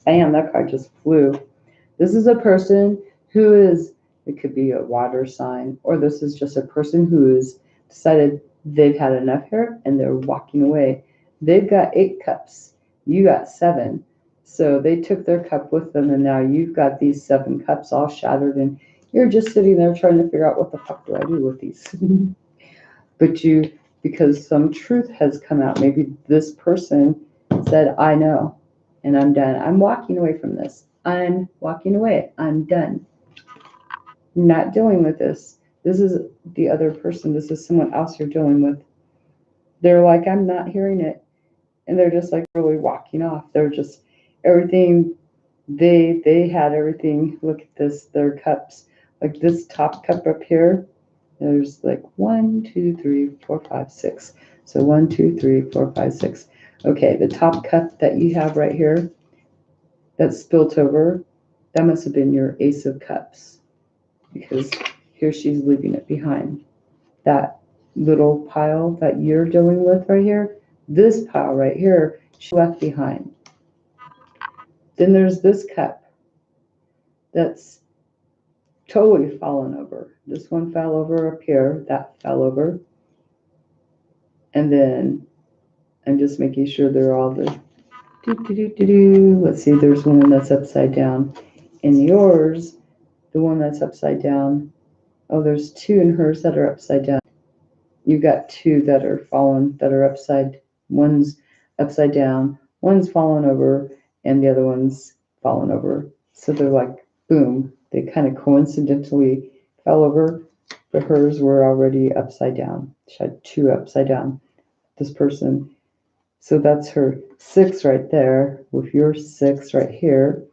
Bam, that card just flew. This is a person it could be a water sign, or this is just a person who has decided they've had enough here and they're walking away. They've got 8 cups. You got 7. So they took their cup with them, and now you've got these 7 cups all shattered, and you're just sitting there trying to figure out, what the fuck do I do with these? But because some truth has come out, maybe this person said, I know, and I'm done. I'm walking away from this. I'm walking away. I'm done. Not dealing with this. This is the other person. This is someone else you're dealing with. They're like, I'm not hearing it. And they're just like really walking off. They're just everything. They had everything. Look at this. Their cups like this top cup up here, there's like 1, 2, 3, 4, 5, 6. So 1, 2, 3, 4, 5, 6. Okay, the top cup that you have right here that's spilt over, that must have been your Ace of Cups, because here she's leaving it behind. That little pile that you're dealing with right here, this pile right here, she left behind. Then there's this cup that's totally fallen over. This one fell over up here, that fell over. And then I'm just making sure they're all the Let's see, there's one that's upside down. In yours, the one that's upside down, oh, there's two in hers that are upside down. You got two that are fallen, that are upside, one's upside down, one's fallen over, and the other one's fallen over. So they're like, boom, they kind of coincidentally fell over, but hers were already upside down. She had two upside down. This person, so that's her 6 right there, with your 6 right here.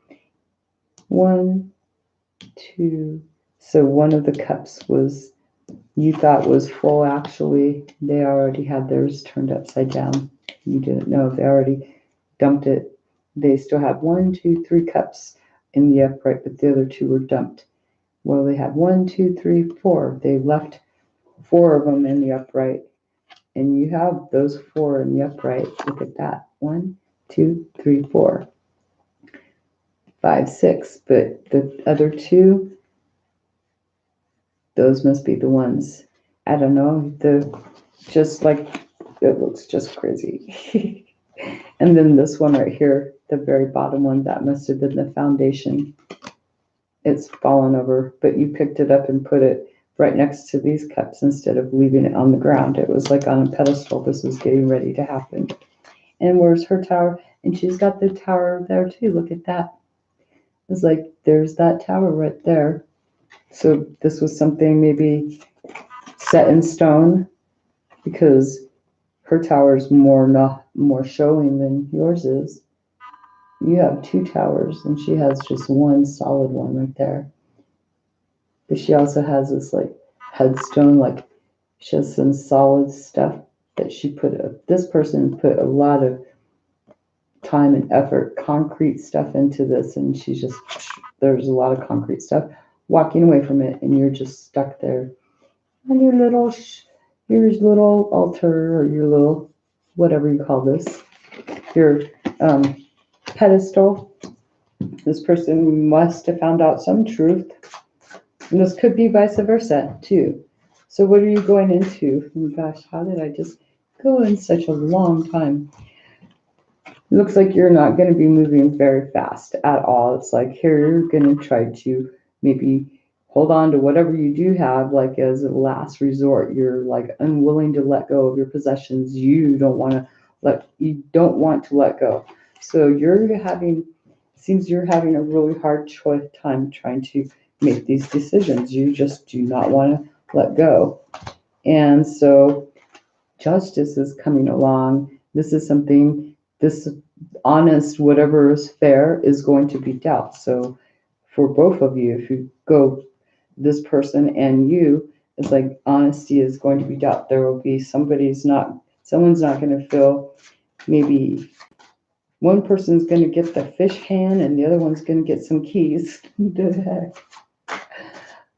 1, 2, so one of the cups was, you thought was full, actually they already had theirs turned upside down. You didn't know, they already dumped it. They still have 1, 2, 3 cups in the upright, but the other 2 were dumped. Well, they had 1, 2, 3, 4. They left 4 of them in the upright, and you have those 4 in the upright. Look at that. 1, 2, 3, 4, 5, 6. But the other 2, those must be the ones. I don't know. Just like, it looks just crazy. And then this one right here, the very bottom one, that must have been the foundation. It's fallen over, but you picked it up and put it right next to these cups instead of leaving it on the ground. It was like on a pedestal. This was getting ready to happen. And where's her tower? And she's got the tower there too. Look at that. It's like, there's that tower right there. So this was something maybe set in stone, because her tower is more showing than yours is. You have 2 towers, and she has just one solid one right there. But she also has this like headstone, like she has some solid stuff that she put. This person put a lot of time and effort, concrete stuff into this, and she's just, there's a lot of concrete stuff, walking away from it, and you're just stuck there on your little altar, or your little, whatever you call this, your pedestal. This person must have found out some truth, and this could be vice versa too. So what are you going into? Oh my gosh, how did I just go in such a long time? It looks like you're not going to be moving very fast at all. It's like here you're going to try to maybe hold on to whatever you do have, like as a last resort. You're like unwilling to let go of your possessions. You don't want to let go. So seems you're having a really hard time trying to make these decisions. You just do not want to let go. And so justice is coming along. This is something, this honest, whatever is fair is going to be dealt. So for both of you, if you go, this person and you, it's like honesty is going to be dealt. There will be someone's not going to feel, maybe one person's going to get the fish can and the other one's going to get some keys.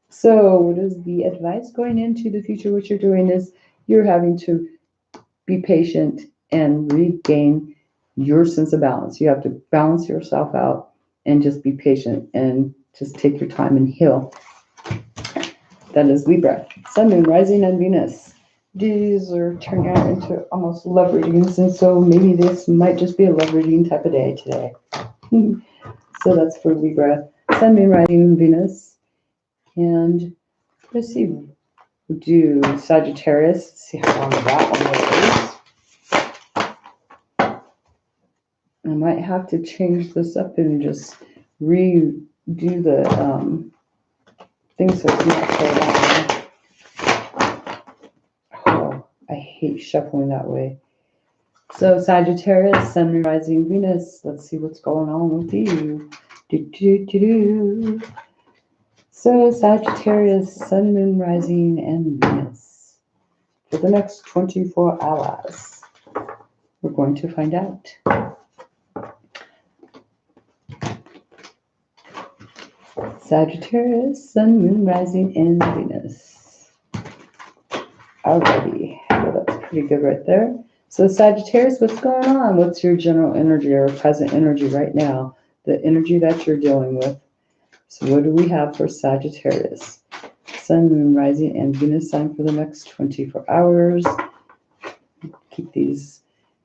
So what is the advice going into the future? What you're doing is you're having to be patient and regain your sense of balance. You have to balance yourself out and just be patient and just take your time and heal. That is Libra. Sun, Moon, Rising, and Venus. These are turning out into almost love readings, and so maybe this might just be a love reading type of day today. So that's for Libra. Sun, Moon, Rising, Venus. And let's see, we'll do Sagittarius. Let's see how long that one is. I might have to change this up and just redo the thing so it's not so long. Oh, I hate shuffling that way. So Sagittarius, Sun, Moon, Rising, Venus. Let's see what's going on with you. So Sagittarius, Sun, Moon, Rising, and Venus for the next 24 hours. We're going to find out. Sagittarius, Sun, Moon, Rising, and Venus. Alrighty, well, that's pretty good right there. So Sagittarius, what's going on? What's your general energy or present energy right now? The energy that you're dealing with. So what do we have for Sagittarius? Sun, Moon, Rising, and Venus sign for the next 24 hours. Keep these,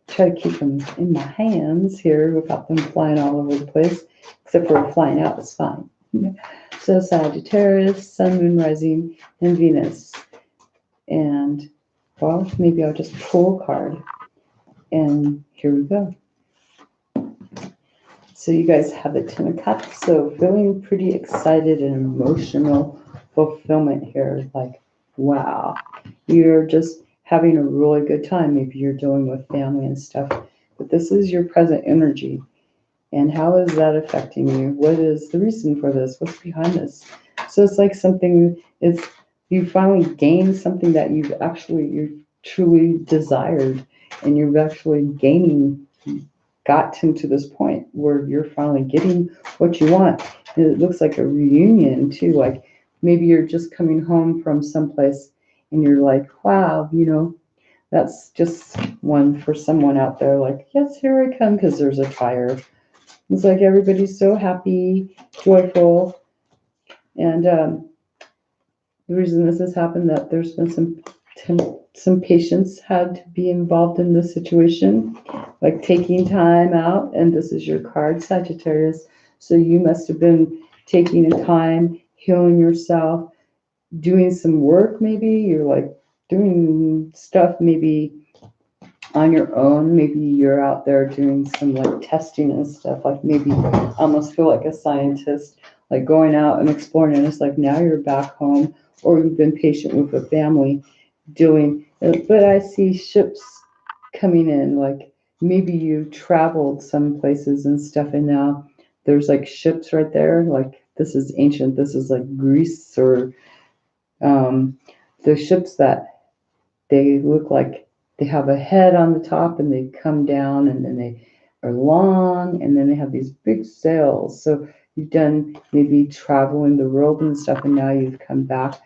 try to keep them in my hands here without them flying all over the place. Except for flying out, it's fine. So Sagittarius, Sun, Moon, Rising, and Venus. And, well, maybe I'll just pull a card. And here we go. So you guys have the Ten of Cups. So feeling pretty excited and emotional fulfillment here. Like, wow. You're just having a really good time. Maybe you're dealing with family and stuff. But this is your present energy. And how is that affecting you? What is the reason for this? What's behind this? So it's like something, it's you finally gained something that you've truly desired, and you've actually gotten to this point where you're finally getting what you want. And it looks like a reunion too. Like maybe you're just coming home from someplace and you're like, wow, that's just one for someone out there. Like, yes, here I come, because there's a fire. It's like everybody's so happy, joyful. And the reason this has happened, that there's been some patience had to be involved in this situation, like taking time out. And this is your card, Sagittarius. So you must have been taking time, healing yourself, doing some work. Maybe you're like doing stuff maybe on your own. Maybe you're out there doing some like testing and stuff, like maybe almost feel like a scientist, like going out and exploring. And it's like now you're back home, or you've been patient with a family doing, but I see ships coming in, like maybe you traveled some places and stuff, and now there's like ships right there. Like this is ancient, this is like Greece, or the ships that they look like they have a head on the top and they come down, and then they are long, and then they have these big sails. So you've done maybe traveling the world and stuff, and now you've come back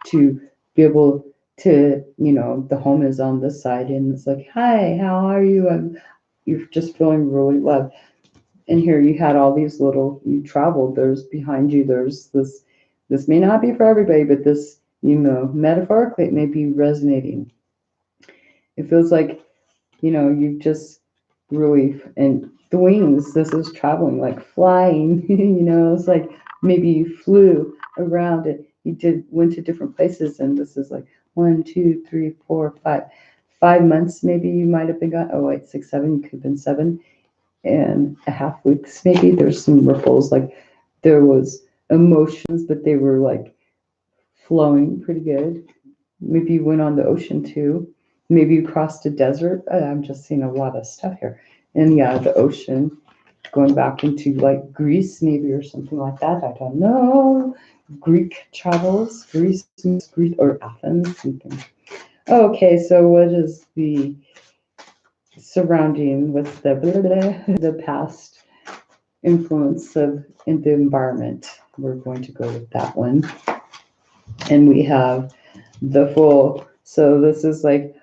to be able to, the home is on this side, and it's like, hi, how are you? You're just feeling really loved. And here you had all these you traveled, there's behind you, there's this may not be for everybody, but this, metaphorically, it may be resonating. It feels like, you've just really, and the wings, this is traveling, like flying, it's like maybe you flew around it. Went to different places, and this is like 1, 2, 3, 4, 5 months. Maybe you might have been gone. Oh, wait, 6, 7, you could have been 7.5 weeks. Maybe there's some ripples, like there was emotions, but they were like flowing pretty good. Maybe you went on the ocean too. Maybe you crossed a desert. I'm just seeing a lot of stuff here. And yeah, the ocean, going back into like Greece maybe, or something like that. I don't know. Greek travels, Greece, or Athens. Something. Okay, so what is the surrounding, what's the past influence in the environment? We're going to go with that one. And we have the Fool. So this is like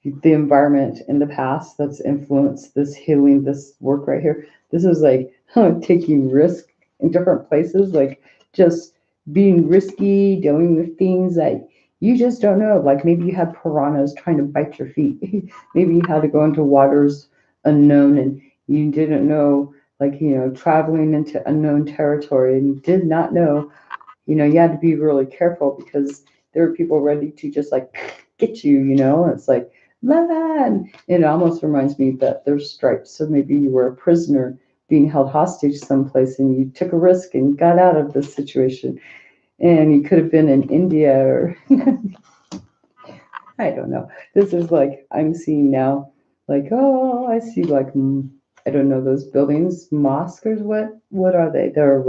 the environment in the past that's influenced this healing, this work right here. This is like taking risk in different places, like just being risky, dealing with things that you just don't know. Like maybe you had piranhas trying to bite your feet. Maybe you had to go into waters unknown, and you didn't know, like, traveling into unknown territory, and you did not know, you had to be really careful, because there were people ready to just like get you, it's like, and it almost reminds me that there's stripes. So maybe you were a prisoner being held hostage someplace, and you took a risk and got out of this situation, and you could have been in India, or I don't know. This is like I'm seeing now, like, oh, I see, like, I don't know, those buildings, mosques, or what are they? They're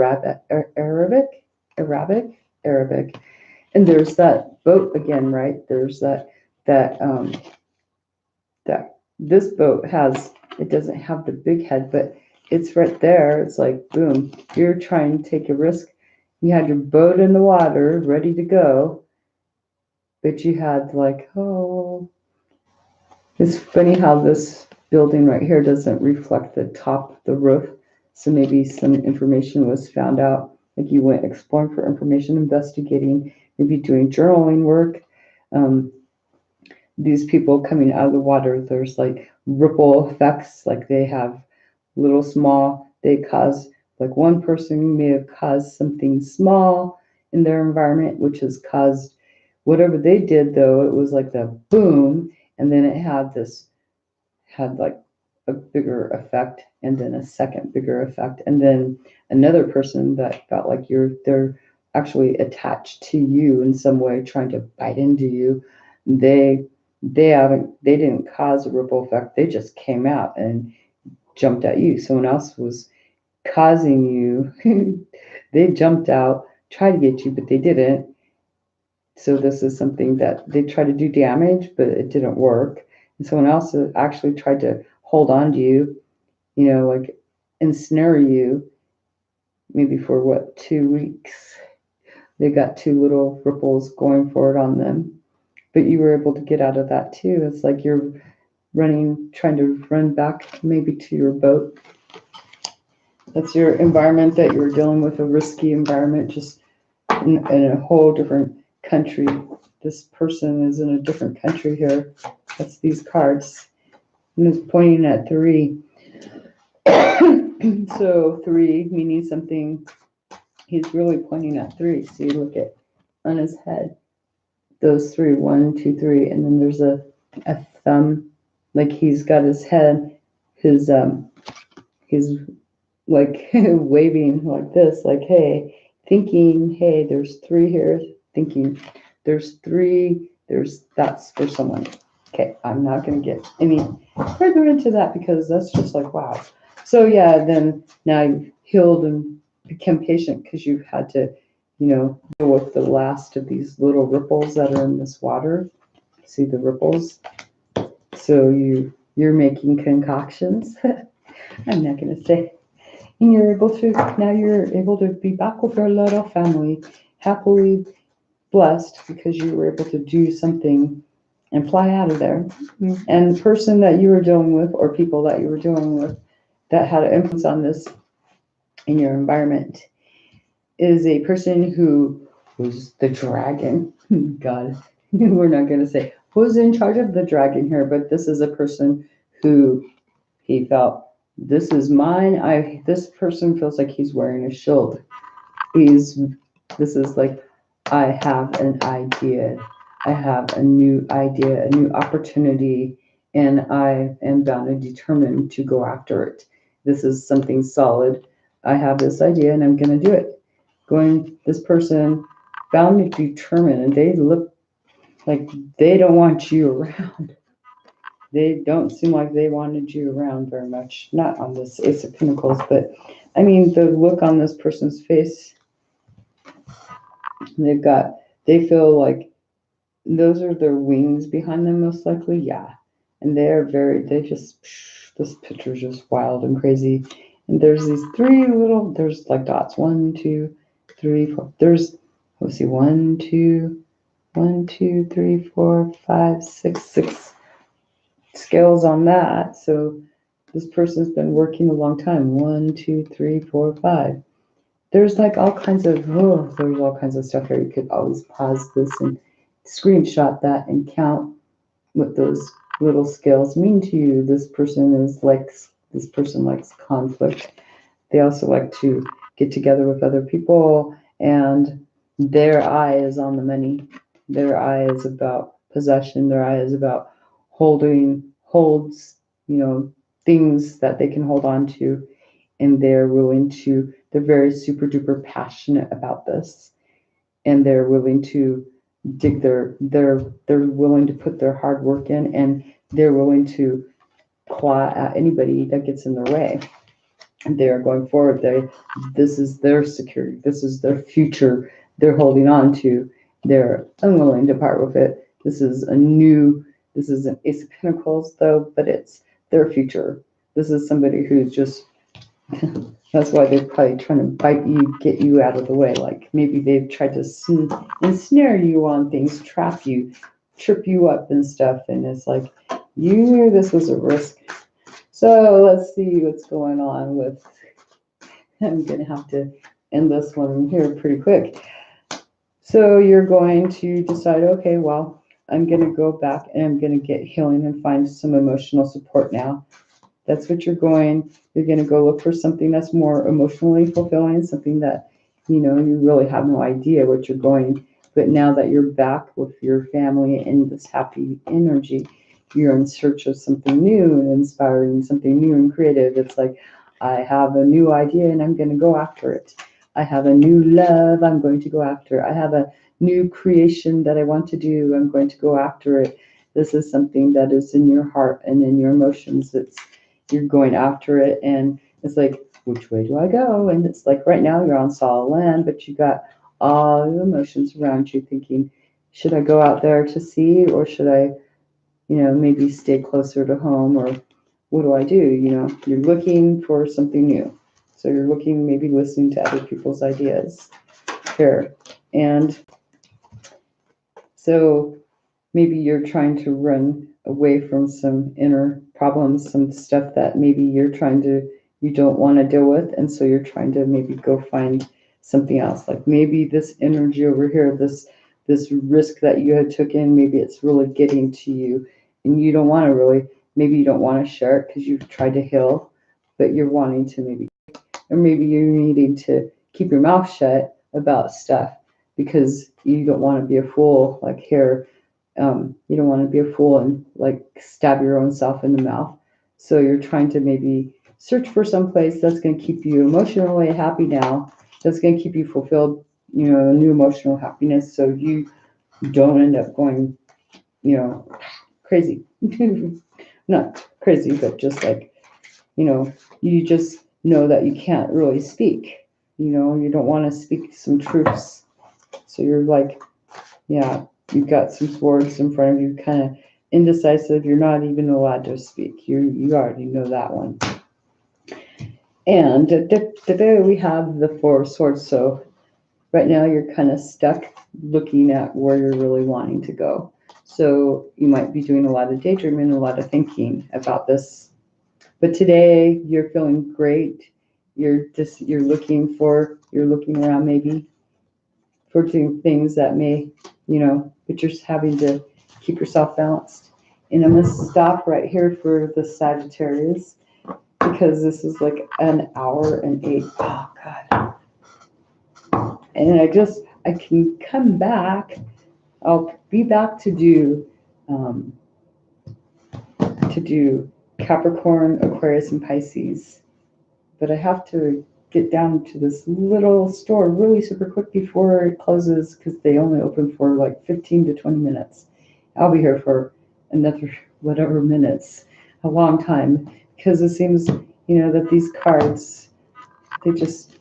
Arabic. Arabic. And there's that boat again, right? There's that that this boat has, it doesn't have the big head, but it's right there. It's like, boom, you're trying to take a risk. You had your boat in the water ready to go, but you had like, oh, it's funny how this building right here doesn't reflect the top, the roof. So maybe some information was found out, like you went exploring for information, investigating, maybe doing journaling work. These people coming out of the water, there's like ripple effects, like they have little small, they cause, like one person may have caused something small in their environment, which has caused whatever they did, though, it was like the boom, and then it had like a bigger effect, and then a second bigger effect, and then another person that felt like they're actually attached to you in some way, trying to bite into you. They didn't cause a ripple effect. They just came out and jumped at you. Someone else was causing you. They jumped out, tried to get you, but they didn't. So this is something that they tried to do damage, but it didn't work. And someone else actually tried to hold on to you, like ensnare you, maybe for what, 2 weeks. They got two little ripples going for it on them, but you were able to get out of that too. It's like you're trying to run back maybe to your boat. That's your environment that you're dealing with, a risky environment, just in a whole different country. This person is in a different country here. That's these cards. And it's pointing at 3. So 3 meaning something, he's really pointing at 3. See, look at on his head. Those 3, 1, 2, 3, and then there's a thumb, like he's got his head, he's like waving like this, like, hey, thinking, hey, there's 3 here, thinking, there's 3, that's for someone. Okay, I'm not going to get any further into that because that's just like, wow. So yeah, then now you've healed and become patient because you've had to, deal with the last of these little ripples that are in this water. See the ripples? So you're making concoctions. I'm not going to say. And you're able to be back with your little family, happily blessed because you were able to do something and fly out of there. Mm-hmm. And the person that you were dealing with, or people that you were dealing with that had an influence on this in your environment, is a person who was the dragon. God, we're not going to say who's in charge of the dragon here, but this is a person who he felt, this is mine. This person feels like he's wearing a shield. This is like, I have an idea. I have a new idea, a new opportunity, and I am bound and determined to go after it. This is something solid. I have this idea and I'm going to do it. This person bound and determined, and they look like they don't want you around. They don't seem like they wanted you around very much. Not on this Ace of Pentacles, but I mean, the look on this person's face, they feel like those are their wings behind them, most likely. Yeah. And this picture's just wild and crazy. And there's these 3 there's like dots. 1, 2, 3, 4. Let's see, 1, 2, 3, 4, 5, 6 scales on that. So this person's been working a long time. 1, 2, 3, 4, 5. There's like all kinds of stuff here. You could always pause this and screenshot that and count what those little scales mean to you. This person likes conflict. They also like to get together with other people, and their eye is on the money. Their eye is about possession. Their eye is about holds, things that they can hold on to, and they're very super duper passionate about this, and they're willing to they're willing to put their hard work in, and they're willing to claw at anybody that gets in their way. And they are going forward. This is their security. This is their future. they're holding on to. They're unwilling to part with it. This is an Ace of Pentacles though, but it's their future. This is somebody who's just, that's why they're probably trying to bite you, get you out of the way. Like maybe they've tried to ensnare you on things, trap you, trip you up and stuff. And it's like, you knew this was a risk. So let's see what's going on with, I'm going to have to end this one here pretty quick. So you're going to decide, okay, well, I'm going to go back and I'm going to get healing and find some emotional support now. That's what you're going to go look for something that's more emotionally fulfilling, something that, you really have no idea what you're going. But now that you're back with your family and this happy energy, you're in search of something new and inspiring, something new and creative. It's like, I have a new idea and I'm going to go after it. I have a new love I'm going to go after. I have a new creation that I want to do. I'm going to go after it. This is something that is in your heart and in your emotions. You're going after it, and it's like, which way do I go? And it's like right now you're on solid land, but you got all the emotions around you thinking, should I go out there to see, or should I, maybe stay closer to home, or what do I do? You're looking for something new. So you're looking, maybe listening to other people's ideas here. And so maybe you're trying to run away from some inner problems, some stuff that maybe you don't want to deal with. And so you're trying to maybe go find something else. Like maybe this energy over here, this risk that you had taken, maybe it's really getting to you and you don't want to really, maybe you don't want to share it because you've tried to heal, but you're wanting to maybe, or maybe you're needing to keep your mouth shut about stuff because you don't want to be a fool. Like here, you don't want to be a fool and like stab your own self in the mouth. So you're trying to maybe search for some place that's going to keep you emotionally happy now, that's going to keep you fulfilled, new emotional happiness, so you don't end up going, crazy. Not crazy, but just like, you just know that you can't really speak. You don't want to speak some truths. So you're like, yeah, you've got some swords in front of you, kind of indecisive. You're not even allowed to speak. You already know that one. And today we have the Four of Swords. So right now you're kind of stuck looking at where you're really wanting to go. So you might be doing a lot of daydreaming, a lot of thinking about this. But today you're feeling great. You're looking around maybe for doing things that may, but you're just having to keep yourself balanced. And I'm going to stop right here for the Sagittarius because this is like an hour and 8. Oh, God. And I can come back. I'll be back to do Capricorn, Aquarius, and Pisces. But I have to get down to this little store really super quick before it closes because they only open for like 15 to 20 minutes. I'll be here for another whatever minutes, a long time, because it seems, that these cards, they just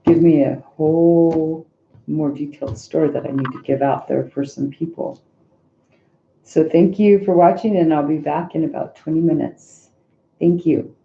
give me a whole more detailed story that I need to give out there for some people. So thank you for watching, and I'll be back in about 20 minutes. Thank you.